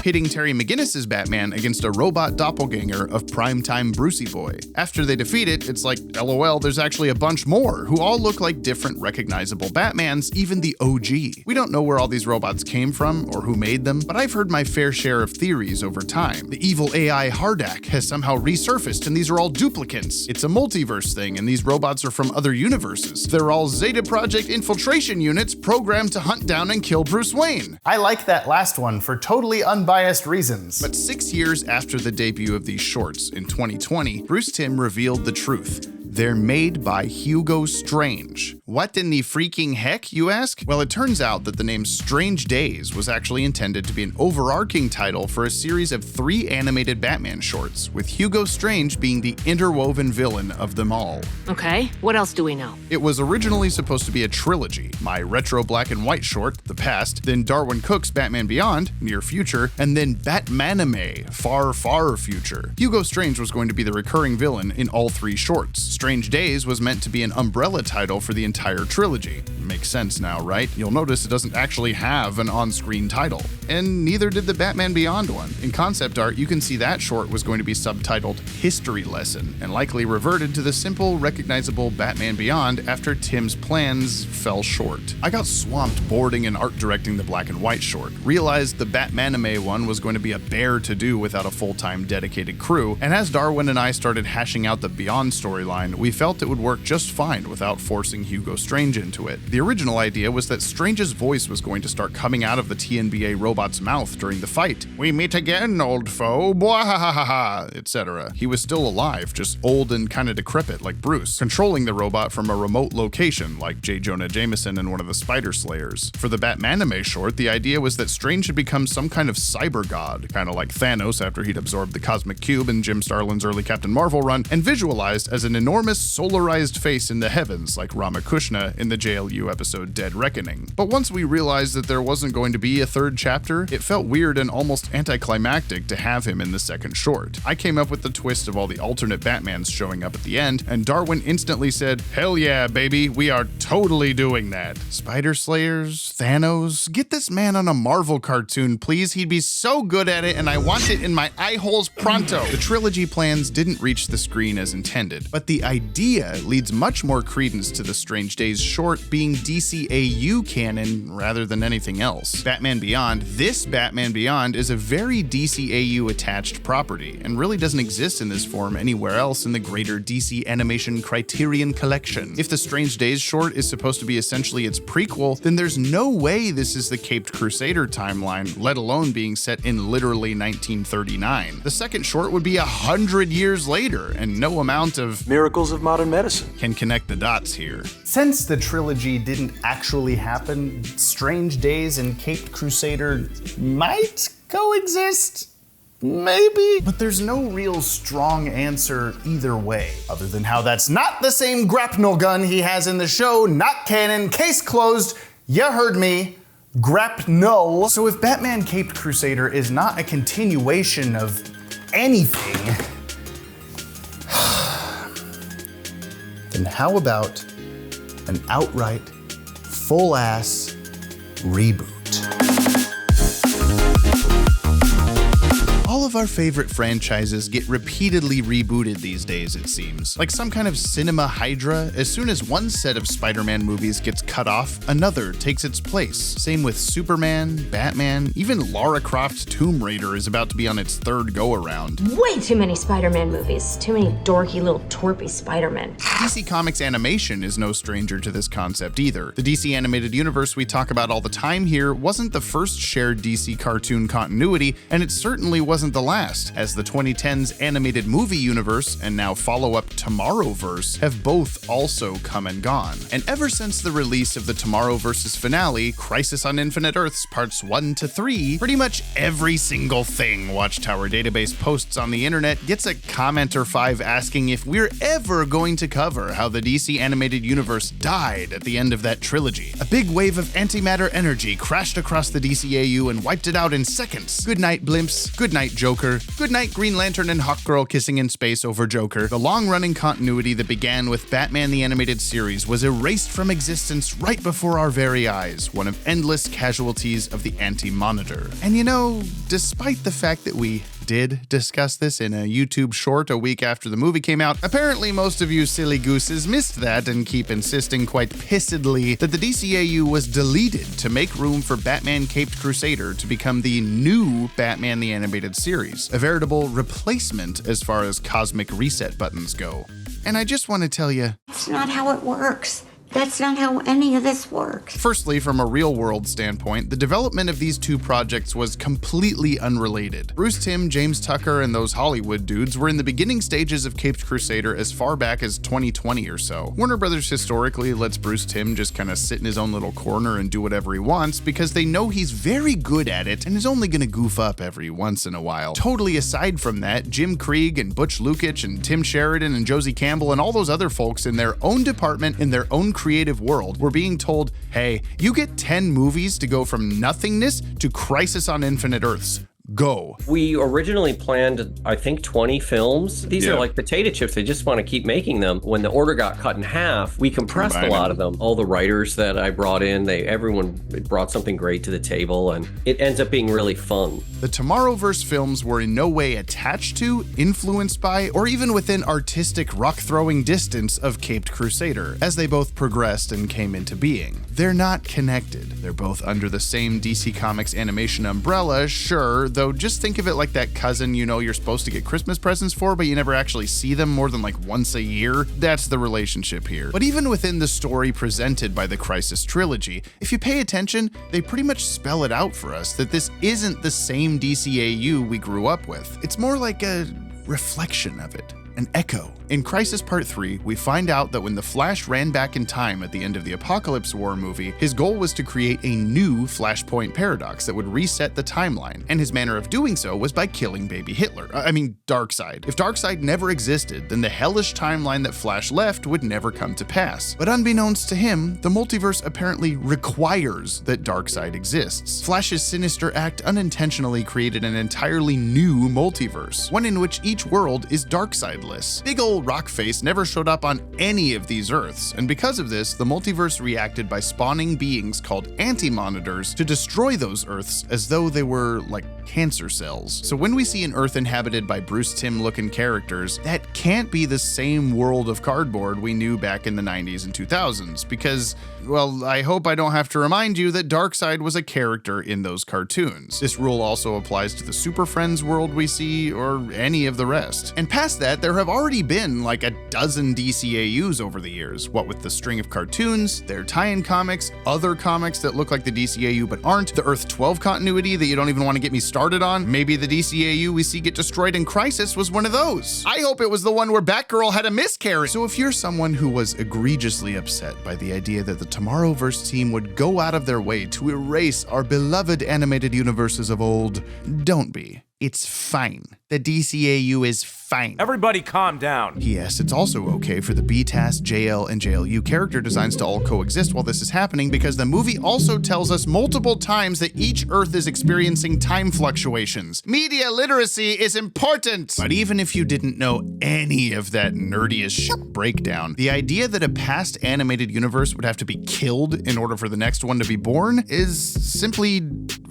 pitting Terry McGinnis's Batman against a robot doppelganger of primetime Brucey Boy. After they defeat it, it's like, LOL, there's actually a bunch more who all look like different recognizable Batmans, even the OG. We don't know where all these robots came from or who made them, but I've heard my fair share of theories over time. The evil AI Hardak has somehow resurfaced and these are all duplicates. It's a multiverse thing and these robots are from other universes. They're all Zeta Project infiltration units programmed to hunt down and kill Bruce Wayne. I like that last one for totally unbiased reasons. But 6 years after the debut of these shorts in 2020, Bruce Timm revealed the truth. They're made by Hugo Strange. What in the freaking heck, you ask? Well, it turns out that the name Strange Days was actually intended to be an overarching title for a series of 3 animated Batman shorts, with Hugo Strange being the interwoven villain of them all. Okay, what else do we know? It was originally supposed to be a trilogy, my retro black and white short, The Past, then Darwin Cook's Batman Beyond, Near Future, and then Batmanime, Far, Far Future. Hugo Strange was going to be the recurring villain in all 3 shorts. Strange Days was meant to be an umbrella title for the entire trilogy. Makes sense now, right? You'll notice it doesn't actually have an on-screen title. And neither did the Batman Beyond one. In concept art, you can see that short was going to be subtitled History Lesson, and likely reverted to the simple, recognizable Batman Beyond after Tim's plans fell short. I got swamped boarding and art directing the black and white short, realized the Batmanime one was going to be a bear to do without a full-time dedicated crew, and as Darwin and I started hashing out the Beyond storyline, we felt it would work just fine without forcing Hugo Strange into it. The original idea was that Strange's voice was going to start coming out of the TNBA robot's mouth during the fight. We meet again, old foe, bwahahaha, etc. He was still alive, just old and kinda decrepit like Bruce, controlling the robot from a remote location like J. Jonah Jameson in one of the Spider Slayers. For the Batmanime short, the idea was that Strange should become some kind of cyber god, kinda like Thanos after he'd absorbed the Cosmic Cube in Jim Starlin's early Captain Marvel run, and visualized as an enormous solarized face in the heavens like Ramakrishna in the JLU episode Dead Reckoning. But once we realized that there wasn't going to be a 3rd chapter, it felt weird and almost anticlimactic to have him in the 2nd short. I came up with the twist of all the alternate Batmans showing up at the end, and Darwin instantly said, "Hell yeah, baby, we are totally doing that." Spider Slayers, Thanos, get this man on a Marvel cartoon, please. He'd be so good at it, and I want it in my eye holes pronto. The trilogy plans didn't reach the screen as intended, but the idea leads much more credence to the Strange Days short being DCAU canon rather than anything else. Batman Beyond, this Batman Beyond, is a very DCAU attached property and really doesn't exist in this form anywhere else in the greater DC Animation Criterion collection. If the Strange Days short is supposed to be essentially its prequel, then there's no way this is the Caped Crusader timeline, let alone being set in literally 1939. The 2nd short would be 100 years later, and no amount of miracles of modern medicine can connect the dots here. Since the trilogy didn't actually happen, Strange Days and Caped Crusader might coexist? Maybe. But there's no real strong answer either way, other than how that's not the same grapnel gun he has in the show, not canon, case closed, you heard me. Grapnel. So if Batman Caped Crusader is not a continuation of anything, then how about an outright, full-ass reboot? All of of our favorite franchises get repeatedly rebooted these days, it seems. Like some kind of cinema hydra, as soon as one set of Spider-Man movies gets cut off, another takes its place. Same with Superman, Batman, even Lara Croft's Tomb Raider is about to be on its third go-around. Way too many Spider-Man movies. Too many dorky little twerpy Spider-Men. DC Comics animation is no stranger to this concept either. The DC animated universe we talk about all the time here wasn't the first shared DC cartoon continuity, and it certainly wasn't the last, as the 2010s animated movie universe and now follow-up Tomorrowverse have both also come and gone. And ever since the release of the Tomorrowverse's finale, Crisis on Infinite Earths Parts 1 to 3, pretty much every single thing Watchtower Database posts on the internet gets a comment or 5 asking if we're ever going to cover how the DC animated universe died at the end of that trilogy. A big wave of antimatter energy crashed across the DCAU and wiped it out in seconds. Good night, blimps. Good night, Joker. Good night, Green Lantern and Hawkgirl kissing in space over Joker. The long-running continuity that began with Batman the Animated Series was erased from existence right before our very eyes, one of endless casualties of the Anti-Monitor. And you know, despite the fact that we did discuss this in a YouTube short a week after the movie came out, apparently most of you silly gooses missed that and keep insisting quite pissedly that the DCAU was deleted to make room for Batman Caped Crusader to become the new Batman the Animated Series, a veritable replacement as far as cosmic reset buttons go. And I just want to tell you, That's not how it works. That's not how any of this works. Firstly, from a real-world standpoint, the development of these two projects was completely unrelated. Bruce Timm, James Tucker, and those Hollywood dudes were in the beginning stages of Caped Crusader as far back as 2020 or so. Warner Brothers historically lets Bruce Timm just kind of sit in his own little corner and do whatever he wants because they know he's very good at it and is only gonna goof up every once in a while. Totally aside from that, Jim Krieg and Butch Lukic and Tim Sheridan and Josie Campbell and all those other folks in their own department, in their own creative world, were being told, hey, you get 10 movies to go from nothingness to Crisis on Infinite Earths. Go. We originally planned, I think, 20 films. These are like potato chips. They just want to keep making them. When the order got cut in half, we compressed a lot of them. All the writers that I brought in, everyone brought something great to the table, and it ends up being really fun. The Tomorrowverse films were in no way attached to, influenced by, or even within artistic rock-throwing distance of Caped Crusader, as they both progressed and came into being. They're not connected. They're both under the same DC Comics animation umbrella, sure, though just think of it like that cousin you know you're supposed to get Christmas presents for, but you never actually see them more than like once a year. That's the relationship here. But even within the story presented by the Crisis trilogy, if you pay attention, they pretty much spell it out for us that this isn't the same DCAU we grew up with. It's more like a reflection of it. An echo. In Crisis Part 3, we find out that when the Flash ran back in time at the end of the Apocalypse War movie, his goal was to create a new Flashpoint paradox that would reset the timeline, and his manner of doing so was by killing baby Hitler. Darkseid. If Darkseid never existed, then the hellish timeline that Flash left would never come to pass. But unbeknownst to him, the multiverse apparently requires that Darkseid exists. Flash's sinister act unintentionally created an entirely new multiverse, one in which each world is Darkseidless. Big ol' Rockface never showed up on any of these Earths, and because of this, the multiverse reacted by spawning beings called Anti-Monitors to destroy those Earths as though they were like cancer cells. So when we see an Earth inhabited by Bruce Timm-looking characters, that can't be the same world of cardboard we knew back in the 90s and 2000s, because, well, I hope I don't have to remind you that Darkseid was a character in those cartoons. This rule also applies to the Super Friends world we see, or any of the rest. And past that, there have already been like a dozen DCAUs over the years, what with the string of cartoons, their tie-in comics, other comics that look like the DCAU but aren't, the Earth 12 continuity that you don't even want to get me started on. Maybe the DCAU we see get destroyed in Crisis was one of those. I hope it was the one where Batgirl had a miscarriage. So if you're someone who was egregiously upset by the idea that the Tomorrowverse team would go out of their way to erase our beloved animated universes of old, don't be. It's fine. The DCAU is fine. Everybody calm down. Yes, it's also okay for the BTAS, JL, and JLU character designs to all coexist while this is happening, because the movie also tells us multiple times that each Earth is experiencing time fluctuations. Media literacy is important! But even if you didn't know any of that nerdy as shit breakdown, the idea that a past animated universe would have to be killed in order for the next one to be born is simply,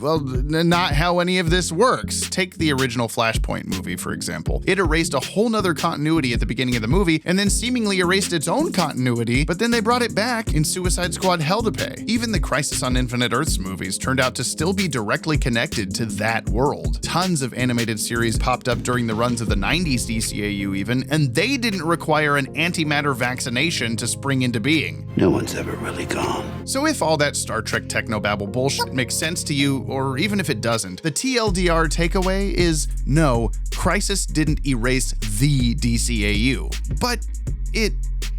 well, not how any of this works. Take the original Flashpoint movie, for example. It erased a whole nother continuity at the beginning of the movie, and then seemingly erased its own continuity, but then they brought it back in Suicide Squad Hell to Pay. Even the Crisis on Infinite Earths movies turned out to still be directly connected to that world. Tons of animated series popped up during the runs of the 90s DCAU even, and they didn't require an antimatter vaccination to spring into being. No one's ever really gone. So if all that Star Trek technobabble bullshit makes sense to you, or even if it doesn't, the TLDR takeaway is no, Crisis didn't erase the DCAU, but it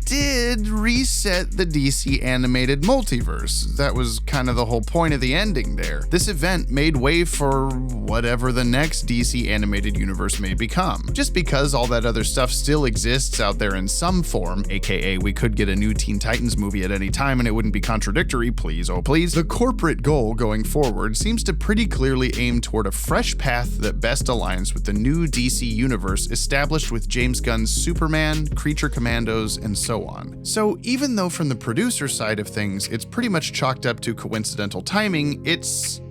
did reset the DC animated multiverse. That was kind of the whole point of the ending there. This event made way for whatever the next DC animated universe may become. Just because all that other stuff still exists out there in some form, aka we could get a new Teen Titans movie at any time and it wouldn't be contradictory, please oh please, the corporate goal going forward seems to pretty clearly aim toward a fresh path that best aligns with the new DC universe established with James Gunn's Superman, Creature Commandos, and so on. So even though from the producer side of things, it's pretty much chalked up to coincidental timing, it's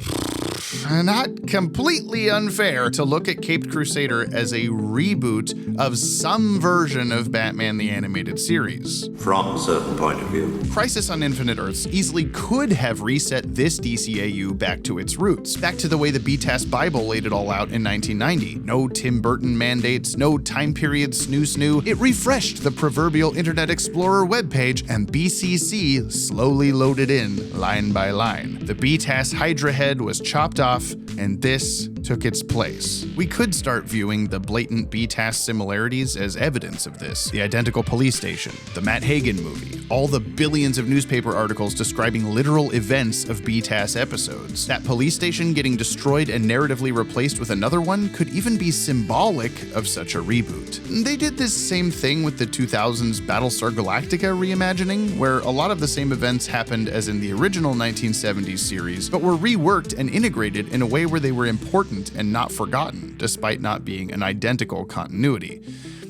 not completely unfair to look at Caped Crusader as a reboot of some version of Batman the Animated Series. From a certain point of view. Crisis on Infinite Earths easily could have reset this DCAU back to its roots, back to the way the BTAS Bible laid it all out in 1990. No Tim Burton mandates, no time period snoo. It refreshed the proverbial Internet Explorer webpage, and BCC slowly loaded in line by line. The BTAS Hydra head was chopped off, and this took its place. We could start viewing the blatant BTAS similarities as evidence of this. The identical police station, the Matt Hagen movie, all the billions of newspaper articles describing literal events of BTAS episodes. That police station getting destroyed and narratively replaced with another one could even be symbolic of such a reboot. They did this same thing with the 2000s Battlestar Galactica reimagining, where a lot of the same events happened as in the original 1970s series, but were reworked and integrated in a way where they were important and not forgotten, despite not being an identical continuity.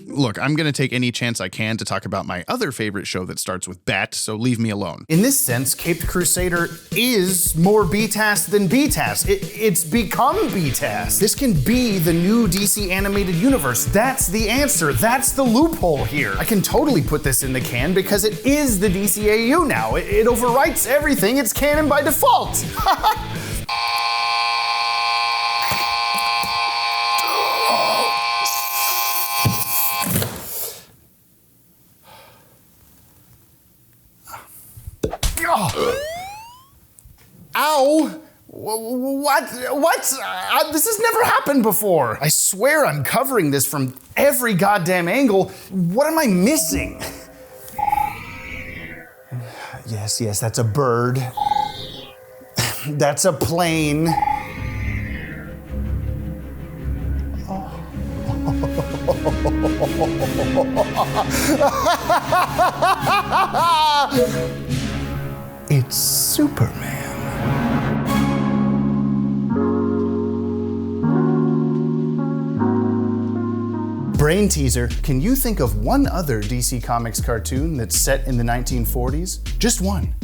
Look, I'm going to take any chance I can to talk about my other favorite show that starts with Bat, so leave me alone. In this sense, Caped Crusader is more BTAS than BTAS. It's become BTAS. This can be the new DC animated universe. That's the answer. That's the loophole here. I can totally put this in the can because it is the DCAU now. It overwrites everything. It's canon by default. Ow! What? This has never happened before. I swear I'm covering this from every goddamn angle. What am I missing? Yes, that's a bird. That's a plane. It's Superman. Brain teaser, can you think of one other DC Comics cartoon that's set in the 1940s? Just one.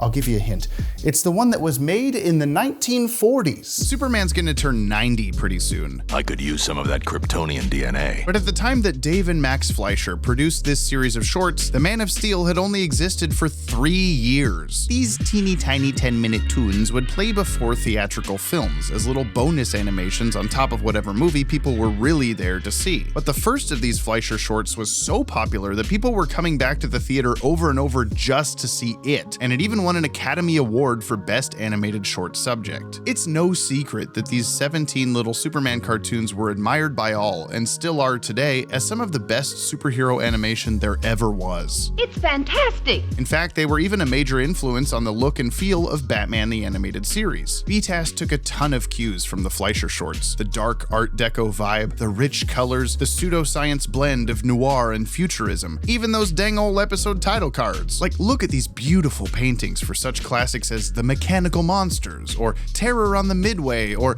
I'll give you a hint. It's the one that was made in the 1940s. Superman's gonna turn 90 pretty soon. I could use some of that Kryptonian DNA. But at the time that Dave and Max Fleischer produced this series of shorts, the Man of Steel had only existed for 3 years. These teeny tiny 10-minute toons would play before theatrical films as little bonus animations on top of whatever movie people were really there to see. But the first of these Fleischer shorts was so popular that people were coming back to the theater over and over just to see it, and it even won an Academy Award for Best Animated Short Subject. It's no secret that these 17 little Superman cartoons were admired by all, and still are today, as some of the best superhero animation there ever was. It's fantastic! In fact, they were even a major influence on the look and feel of Batman the Animated Series. BTAS took a ton of cues from the Fleischer shorts. The dark Art Deco vibe, the rich colors, the pseudoscience blend of noir and futurism, even those dang old episode title cards. Like, look at these beautiful paintings for such classics as The Mechanical Monsters, or Terror on the Midway, or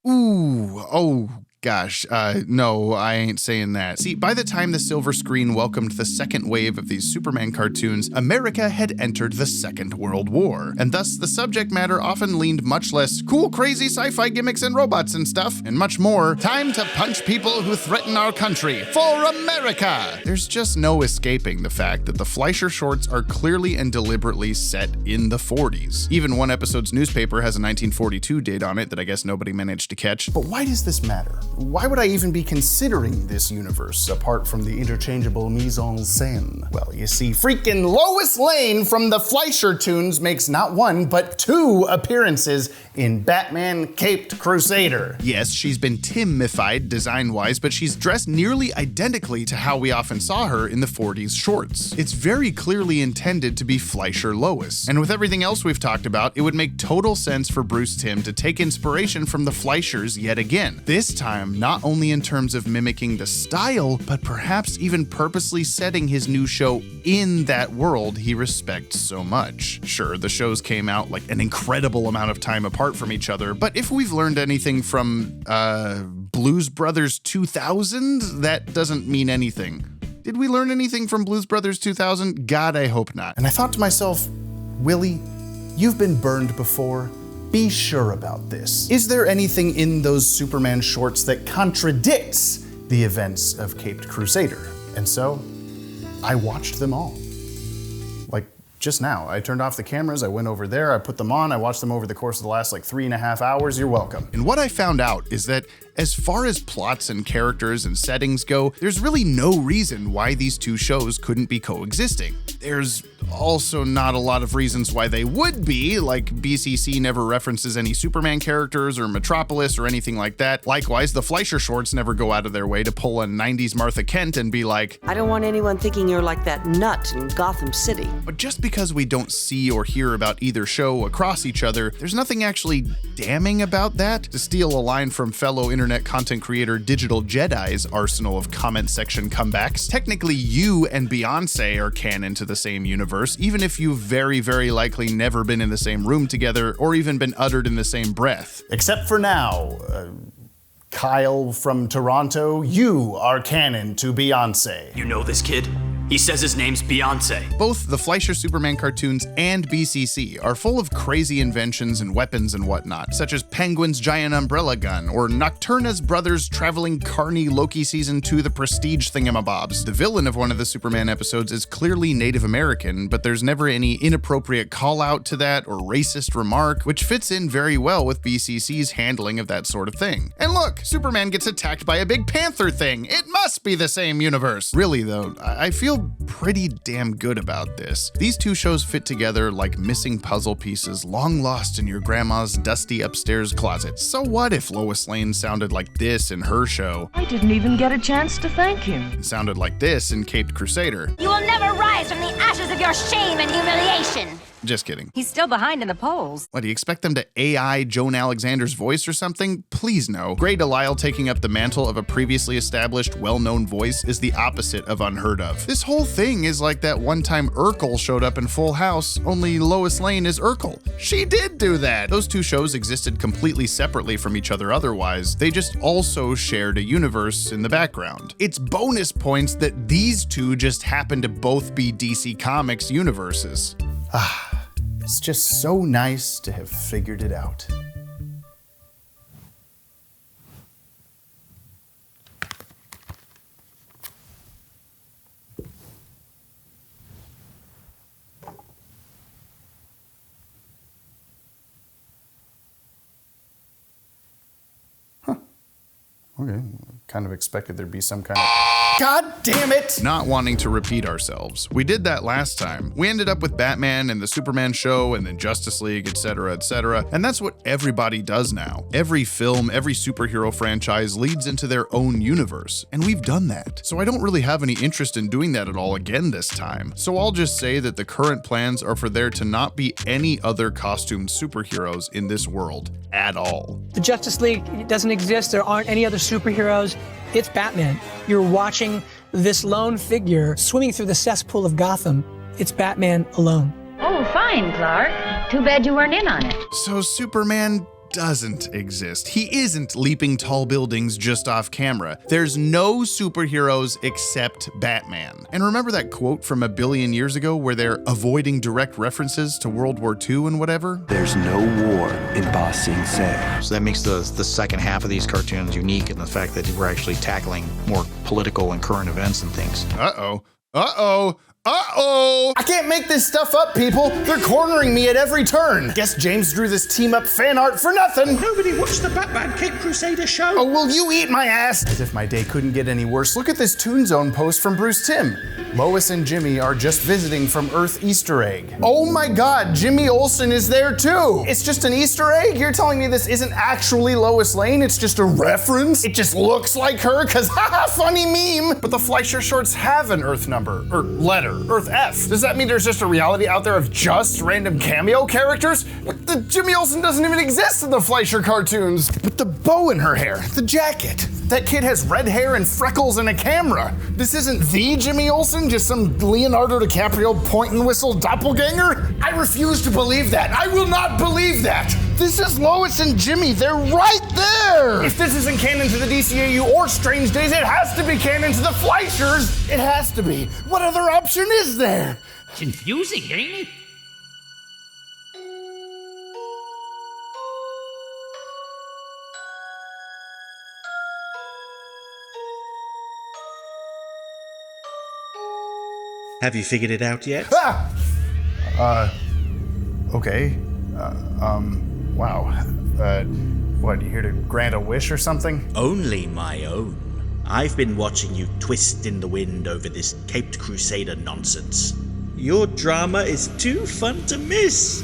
oh gosh, no, I ain't saying that. See, by the time the silver screen welcomed the second wave of these Superman cartoons, America had entered the Second World War, and thus the subject matter often leaned much less cool, crazy sci-fi gimmicks and robots and stuff, and much more time to punch people who threaten our country for America. There's just no escaping the fact that the Fleischer shorts are clearly and deliberately set in the 40s. Even one episode's newspaper has a 1942 date on it that I guess nobody managed to catch. But why does this matter? Why would I even be considering this universe apart from the interchangeable mise en scène? Well, you see, freaking Lois Lane from the Fleischer Toons makes not one, but 2 appearances in Batman Caped Crusader. Yes, she's been Tim-ified design-wise, but she's dressed nearly identically to how we often saw her in the 40s shorts. It's very clearly intended to be Fleischer Lois. And with everything else we've talked about, it would make total sense for Bruce Timm to take inspiration from the Fleischers yet again. This time, not only in terms of mimicking the style, but perhaps even purposely setting his new show in that world he respects so much. Sure, the shows came out like an incredible amount of time apart from each other, but if we've learned anything from, Blues Brothers 2000, that doesn't mean anything. Did we learn anything from Blues Brothers 2000? God, I hope not. And I thought to myself, Willie, you've been burned before. Be sure about this. Is there anything in those Superman shorts that contradicts the events of Caped Crusader? And so, I watched them all. Like, just now. I turned off the cameras, I went over there, I put them on, I watched them over the course of the last 3.5 hours. You're welcome. And what I found out is that as far as plots and characters and settings go, there's really no reason why these two shows couldn't be coexisting. There's also not a lot of reasons why they would be, like BCC never references any Superman characters or Metropolis or anything like that. Likewise, the Fleischer shorts never go out of their way to pull a 90s Martha Kent and be like, I don't want anyone thinking you're like that nut in Gotham City. But just because we don't see or hear about either show across each other, there's nothing actually damning about that. To steal a line from fellow internet content creator Digital Jedi's arsenal of comment section comebacks, technically you and Beyonce are canon to the same universe, even if you've very, very likely never been in the same room together or even been uttered in the same breath. Except for now. Kyle from Toronto, you are canon to Beyonce. You know this kid? He says his name's Beyonce. Both the Fleischer Superman cartoons and BCC are full of crazy inventions and weapons and whatnot, such as Penguin's giant umbrella gun, or Nocturna's brother's traveling carny Loki Season 2 The Prestige thingamabobs. The villain of one of the Superman episodes is clearly Native American, but there's never any inappropriate call out to that or racist remark, which fits in very well with BCC's handling of that sort of thing. And look, Superman gets attacked by a big panther thing. It must be the same universe. Really though, I feel pretty damn good about this. These two shows fit together like missing puzzle pieces long lost in your grandma's dusty upstairs closet. So what if Lois Lane sounded like this in her show? I didn't even get a chance to thank him. It sounded like this in Caped Crusader. You will never rise from the ashes of your shame and humiliation. Just kidding. He's still behind in the polls. What, do you expect them to AI Joan Alexander's voice or something? Please no. Grey Delisle taking up the mantle of a previously established, well-known voice is the opposite of unheard of. This whole thing is like that one time Urkel showed up in Full House, only Lois Lane is Urkel. She did do that! Those two shows existed completely separately from each other otherwise. They just also shared a universe in the background. It's bonus points that these two just happen to both be DC Comics universes. It's just so nice to have figured it out. Okay, kind of expected there'd be some kind of... God damn it! Not wanting to repeat ourselves. We did that last time. We ended up with Batman and the Superman show and then Justice League, etc., etc. And that's what everybody does now. Every film, every superhero franchise leads into their own universe. And we've done that. So I don't really have any interest in doing that at all again this time. So I'll just say that the current plans are for there to not be any other costumed superheroes in this world at all. The Justice League doesn't exist. There aren't any other superheroes. It's Batman. You're watching this lone figure swimming through the cesspool of Gotham. It's Batman alone. Oh, fine, Clark. Too bad you weren't in on it. So Superman doesn't exist. He isn't leaping tall buildings just off camera. There's no superheroes except Batman. And remember that quote from a billion years ago where they're avoiding direct references to World War II and whatever? There's no war in Ba Sing Se. So that makes the second half of these cartoons unique in the fact that we're actually tackling more political and current events and things. Uh-oh. I can't make this stuff up, people. They're cornering me at every turn. Guess James drew this team-up fan art for nothing. Nobody watched the Batman Caped Crusader show. Oh, will you eat my ass? As if my day couldn't get any worse, look at this Toon Zone post from Bruce Timm. Lois and Jimmy are just visiting from Earth Easter egg. Oh my God, Jimmy Olsen is there too. It's just an Easter egg? You're telling me this isn't actually Lois Lane? It's just a reference? It just looks like her? Cause haha, funny meme. But the Fleischer shorts have an Earth number, or letter, Earth F. Does that mean there's just a reality out there of just random cameo characters? But the Jimmy Olsen doesn't even exist in the Fleischer cartoons. With the bow in her hair, the jacket. That kid has red hair and freckles and a camera. This isn't the Jimmy Olsen, just some Leonardo DiCaprio point and whistle doppelganger? I refuse to believe that. I will not believe that. This is Lois and Jimmy. They're right there. If this isn't canon to the DCAU or Strange Days, it has to be canon to the Fleischers. It has to be. What other option is there? Confusing, ain't it? Have you figured it out yet? Okay. Wow. What, you here to grant a wish or something? Only my own. I've been watching you twist in the wind over this Caped Crusader nonsense. Your drama is too fun to miss.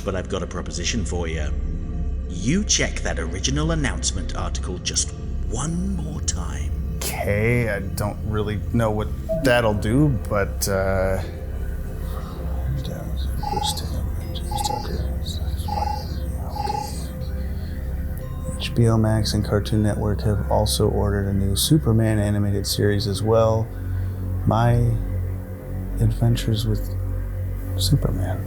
But I've got a proposition for you. You check that original announcement article just one more time. Okay, I don't really know what that'll do, but HBO Max and Cartoon Network have also ordered a new Superman animated series as well. My Adventures with Superman.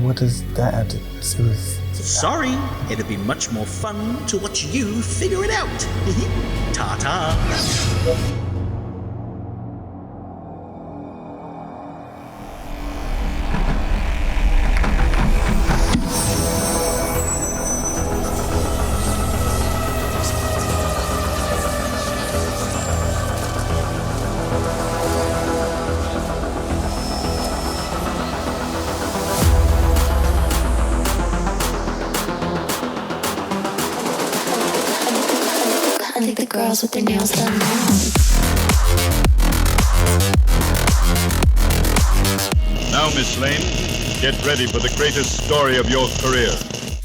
What does that have to do with... Sorry, it'd be much more fun to watch you figure it out. Ta-ta. I think the girls with their nails done now. Now, Miss Lane, get ready for the greatest story of your career.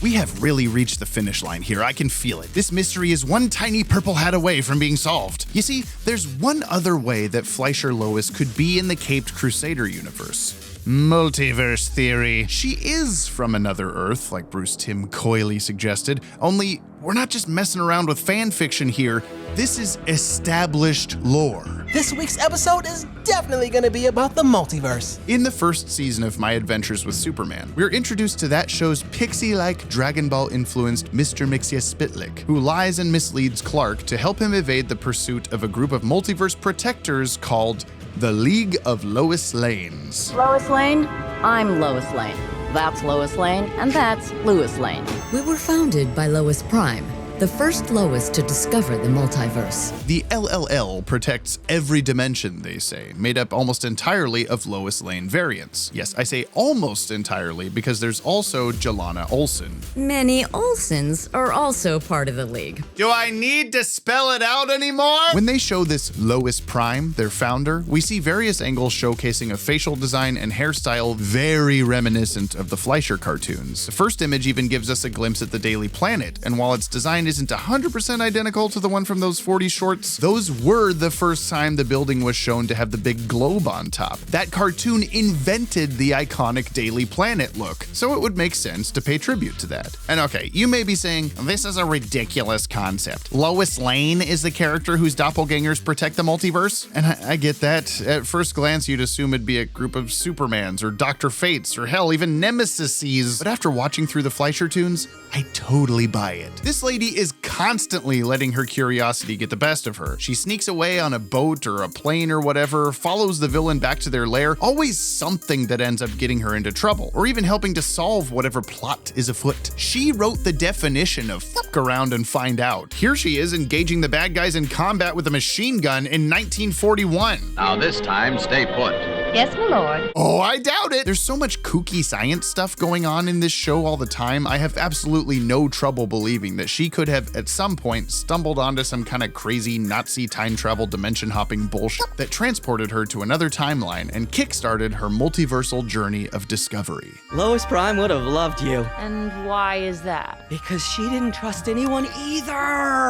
We have really reached the finish line here. I can feel it. This mystery is one tiny purple hat away from being solved. You see, there's one other way that Fleischer Lois could be in the Caped Crusader universe. Multiverse theory. She is from another Earth, like Bruce Timm coyly suggested, only we're not just messing around with fan fiction here. This is established lore. This week's episode is definitely going to be about the multiverse. In the first season of My Adventures with Superman, we're introduced to that show's pixie-like Dragon Ball-influenced Mr. Mixia Spitlick, who lies and misleads Clark to help him evade the pursuit of a group of multiverse protectors called the League of Lois Lanes. Lois Lane? I'm Lois Lane. That's Lois Lane, and that's Louis Lane. We were founded by Lois Prime, the first Lois to discover the multiverse. The LLL protects every dimension, they say, made up almost entirely of Lois Lane variants. Yes, I say almost entirely because there's also Jelana Olsen. Many Olsens are also part of the League. Do I need to spell it out anymore? When they show this Lois Prime, their founder, we see various angles showcasing a facial design and hairstyle very reminiscent of the Fleischer cartoons. The first image even gives us a glimpse at the Daily Planet, and while it's designed design isn't 100% identical to the one from those 40 shorts, those were the first time the building was shown to have the big globe on top. That cartoon invented the iconic Daily Planet look, so it would make sense to pay tribute to that. And okay, you may be saying, this is a ridiculous concept. Lois Lane is the character whose doppelgangers protect the multiverse? And I get that. At first glance, you'd assume it'd be a group of Supermans or Dr. Fates or hell, even Nemesises. But after watching through the Fleischer tunes, I totally buy it. This lady is constantly letting her curiosity get the best of her. She sneaks away on a boat or a plane or whatever, follows the villain back to their lair, always something that ends up getting her into trouble, or even helping to solve whatever plot is afoot. She wrote the definition of fuck around and find out. Here she is engaging the bad guys in combat with a machine gun in 1941. Now this time, stay put. Yes, my lord. Oh, I doubt it. There's so much kooky science stuff going on in this show all the time. I have absolutely no trouble believing that she could have at some point stumbled onto some kind of crazy Nazi time travel dimension hopping bullshit that transported her to another timeline and kickstarted her multiversal journey of discovery. Lois Prime would have loved you. And why is that? Because she didn't trust anyone either.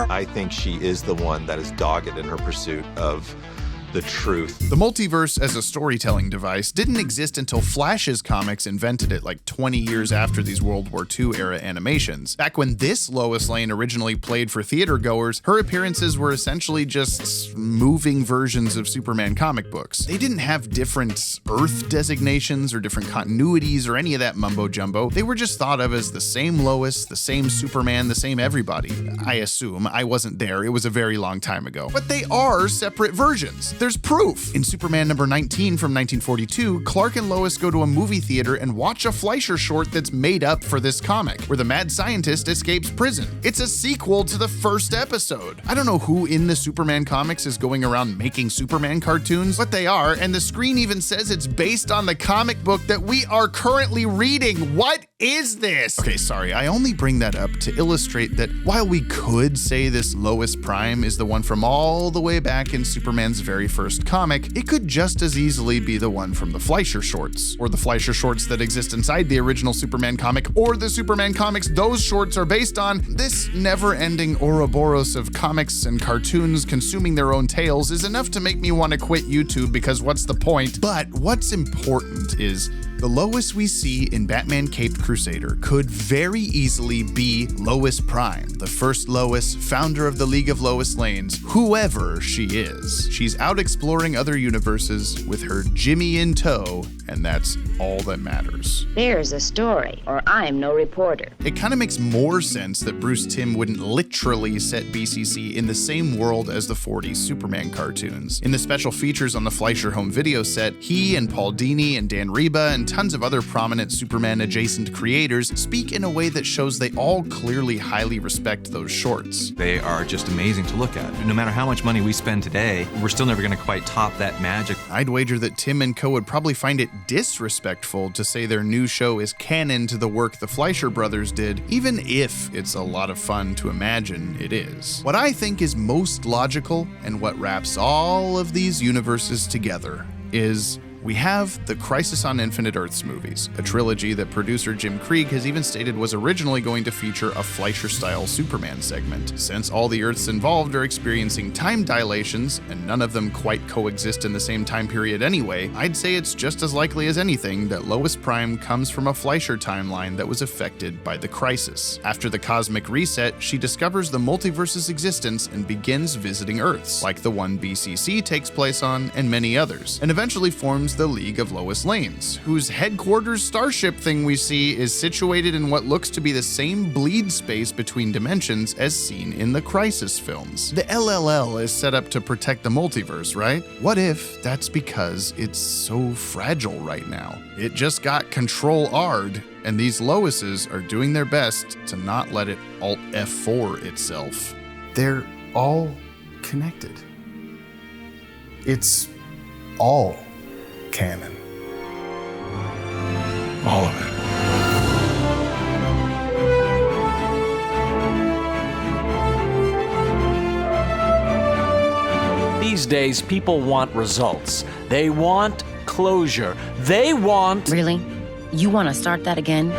I think she is the one that is dogged in her pursuit of the truth. The multiverse as a storytelling device didn't exist until Flash's comics invented it like 20 years after these World War II era animations. Back when this Lois Lane originally played for theater goers, her appearances were essentially just moving versions of Superman comic books. They didn't have different Earth designations or different continuities or any of that mumbo jumbo. They were just thought of as the same Lois, the same Superman, the same everybody. I assume. I wasn't there. It was a very long time ago. But they are separate versions. There's proof. In Superman number 19 from 1942, Clark and Lois go to a movie theater and watch a Fleischer short that's made up for this comic, where the mad scientist escapes prison. It's a sequel to the first episode. I don't know who in the Superman comics is going around making Superman cartoons, but they are, and the screen even says it's based on the comic book that we are currently reading. What is this? Okay, sorry, I only bring that up to illustrate that while we could say this Lois Prime is the one from all the way back in Superman's very first comic, it could just as easily be the one from the Fleischer shorts, or the Fleischer shorts that exist inside the original Superman comic, or the Superman comics those shorts are based on. This never-ending Ouroboros of comics and cartoons consuming their own tales is enough to make me want to quit YouTube, because what's the point? But what's important is the Lois we see in Batman Caped Crusader could very easily be Lois Prime, the first Lois, founder of the League of Lois Lanes, whoever she is. She's out exploring other universes with her Jimmy in tow, and that's all that matters. There's a story, or I'm no reporter. It kind of makes more sense that Bruce Timm wouldn't literally set BCC in the same world as the 40s Superman cartoons. In the special features on the Fleischer home video set, he and Paul Dini and Dan Reba and tons of other prominent Superman-adjacent creators speak in a way that shows they all clearly highly respect those shorts. They are just amazing to look at. No matter how much money we spend today, we're still never going to quite top that magic. I'd wager that Timm and co would probably find it disrespectful to say their new show is canon to the work the Fleischer brothers did, even if it's a lot of fun to imagine it is. What I think is most logical, and what wraps all of these universes together, is we have the Crisis on Infinite Earths movies, a trilogy that producer Jim Krieg has even stated was originally going to feature a Fleischer-style Superman segment. Since all the Earths involved are experiencing time dilations, and none of them quite coexist in the same time period anyway, I'd say it's just as likely as anything that Lois Prime comes from a Fleischer timeline that was affected by the Crisis. After the cosmic reset, she discovers the multiverse's existence and begins visiting Earths, like the one BCC takes place on, and many others, and eventually forms the League of Lois Lanes, whose headquarters starship thing we see is situated in what looks to be the same bleed space between dimensions as seen in the Crisis films. The LLL is set up to protect the multiverse, right? What if that's because it's so fragile right now? It just got Control-R'd, and these Loises are doing their best to not let it Alt F4 itself. They're all connected. It's all canon. All of it. These days, people want results. They want closure. They want... Really? You want to start that again?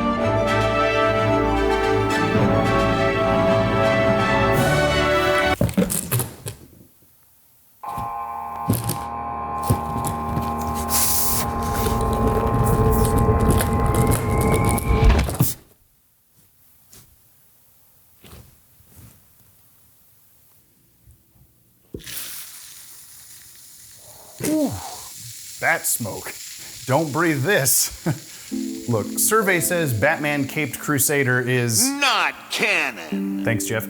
Ooh, bat smoke. Don't breathe this. Look, survey says Batman Caped Crusader is not canon. Thanks, Jeff.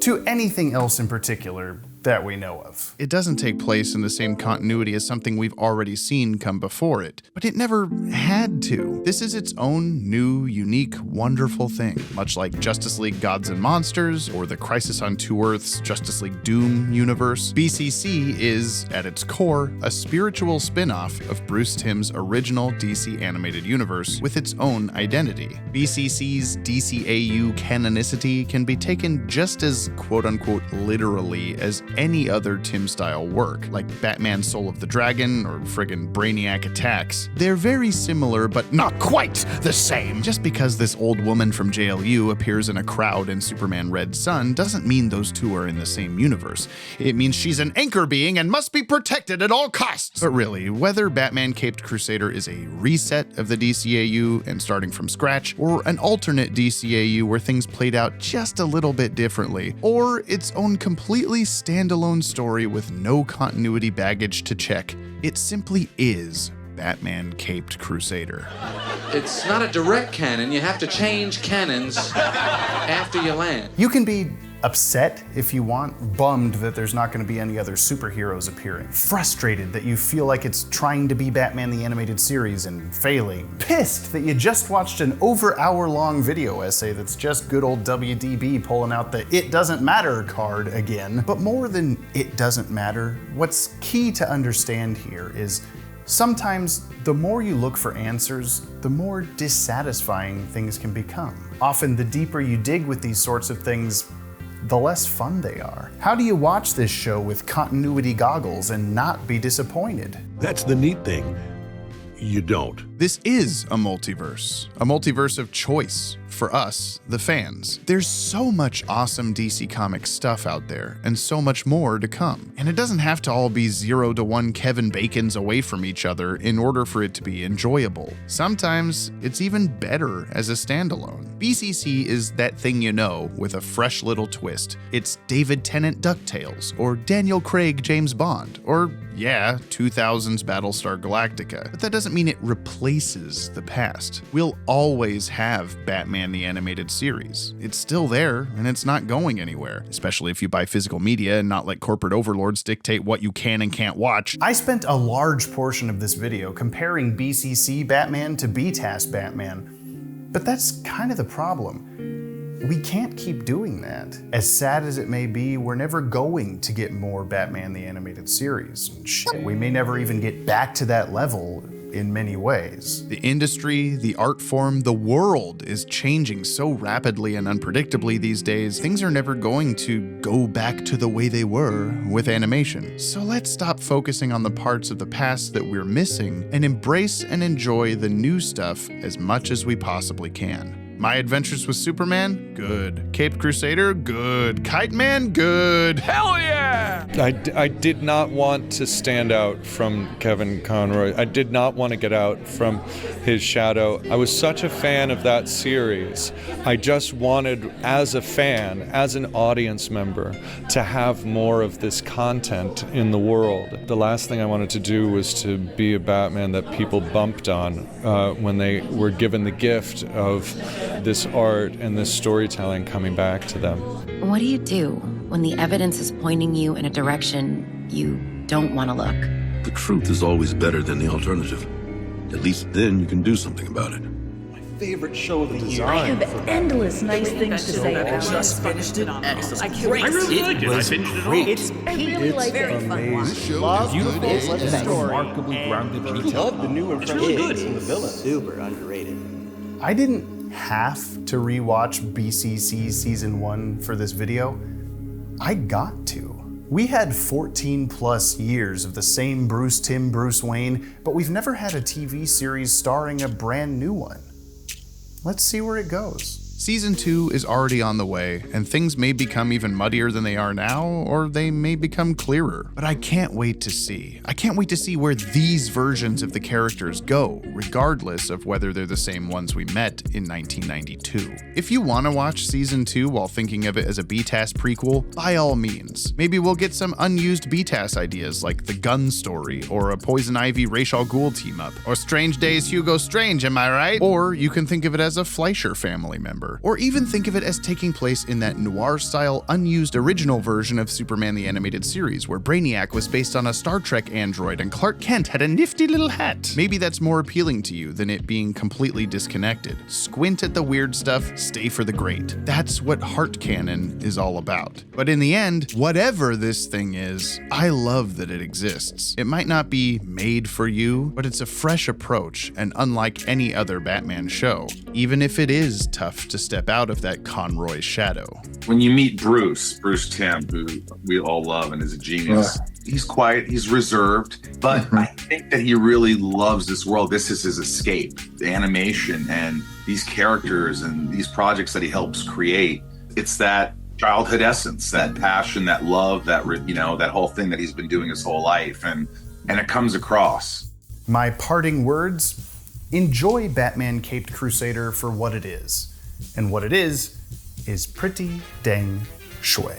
To anything else in particular that we know of. It doesn't take place in the same continuity as something we've already seen come before it, but it never had to. This is its own new, unique, wonderful thing, much like Justice League Gods and Monsters or the Crisis on Two Earths Justice League Doom universe. BCC is, at its core, a spiritual spin-off of Bruce Timm's original DC animated universe with its own identity. BCC's DCAU canonicity can be taken just as quote-unquote literally as any other Tim-style work, like Batman Soul of the Dragon or friggin' Brainiac Attacks. They're very similar, but not quite the same. Just because this old woman from JLU appears in a crowd in Superman Red Sun doesn't mean those two are in the same universe. It means she's an anchor being and must be protected at all costs. But really, whether Batman Caped Crusader is a reset of the DCAU and starting from scratch, or an alternate DCAU where things played out just a little bit differently, or its own completely standalone story with no continuity baggage to check, it simply is Batman Caped Crusader. It's not a direct canon. You have to change canons after you land. You can be upset if you want, bummed that there's not going to be any other superheroes appearing, frustrated that you feel like it's trying to be Batman the Animated Series and failing, pissed that you just watched an over-hour-long video essay that's just good old WDB pulling out the "it doesn't matter" card again. But more than it doesn't matter, what's key to understand here is sometimes the more you look for answers, the more dissatisfying things can become. Often the deeper you dig with these sorts of things, the less fun they are. How do you watch this show with continuity goggles and not be disappointed? That's the neat thing. You don't. This is a multiverse of choice for us, the fans. There's so much awesome DC Comics stuff out there, and so much more to come. And it doesn't have to all be 0 to 1 Kevin Bacons away from each other in order for it to be enjoyable. Sometimes it's even better as a standalone. BCC is that thing you know with a fresh little twist. It's David Tennant DuckTales, or Daniel Craig James Bond, or 2000s Battlestar Galactica. But that doesn't mean it replaces the past. We'll always have Batman the Animated Series. It's still there, and it's not going anywhere, especially if you buy physical media and not let corporate overlords dictate what you can and can't watch. I spent a large portion of this video comparing BCC Batman to BTAS Batman, but that's kind of the problem. We can't keep doing that. As sad as it may be, we're never going to get more Batman the Animated Series. Shit, we may never even get back to that level in many ways. The industry, the art form, the world is changing so rapidly and unpredictably these days, things are never going to go back to the way they were with animation. So let's stop focusing on the parts of the past that we're missing and embrace and enjoy the new stuff as much as we possibly can. My Adventures with Superman? Good. Caped Crusader? Good. Kite Man? Good. Hell yeah! I did not want to stand out from Kevin Conroy. I did not want to get out from his shadow. I was such a fan of that series. I just wanted, as a fan, as an audience member, to have more of this content in the world. The last thing I wanted to do was to be a Batman that people bumped on when they were given the gift of this art and this storytelling coming back to them. What do you do when the evidence is pointing you in a direction you don't want to look? The truth is always better than the alternative. At least then you can do something about it. Favorite show of the year. I have endless nice things to say about it. Just finished it. Excellent. I really liked it. I finished it all. It's very amazing. Love beautiful. the story. Remarkably grounded detail. Love the new It's really good. and the villain. Super underrated. I didn't have to rewatch BCC Season 1 for this video. I got to. We had 14 plus years of the same Bruce Timm Bruce Wayne, but we've never had a TV series starring a brand new one. Let's see where it goes. Season 2 is already on the way, and things may become even muddier than they are now, or they may become clearer. But I can't wait to see. I can't wait to see where these versions of the characters go, regardless of whether they're the same ones we met in 1992. If you want to watch Season 2 while thinking of it as a BTAS prequel, by all means. Maybe we'll get some unused BTAS ideas like the Gun story, or a Poison Ivy Ra's al Ghul team-up, or Strange Days Hugo Strange, am I right? Or you can think of it as a Fleischer family member. Or even think of it as taking place in that noir-style, unused original version of Superman the Animated Series, where Brainiac was based on a Star Trek android and Clark Kent had a nifty little hat. Maybe that's more appealing to you than it being completely disconnected. Squint at the weird stuff, stay for the great. That's what Heart Canon is all about. But in the end, whatever this thing is, I love that it exists. It might not be made for you, but it's a fresh approach and unlike any other Batman show, even if it is tough to step out of that Conroy shadow. When you meet Bruce Timm, who we all love and is a genius, he's quiet, he's reserved, but I think that he really loves this world. This is his escape. The animation and these characters and these projects that he helps create, it's that childhood essence, that passion, that love, that, that whole thing that he's been doing his whole life, and it comes across. My parting words: enjoy Batman Caped Crusader for what it is. And what it is pretty dang shui.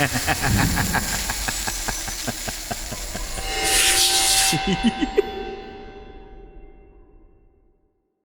Ha ha ha ha ha.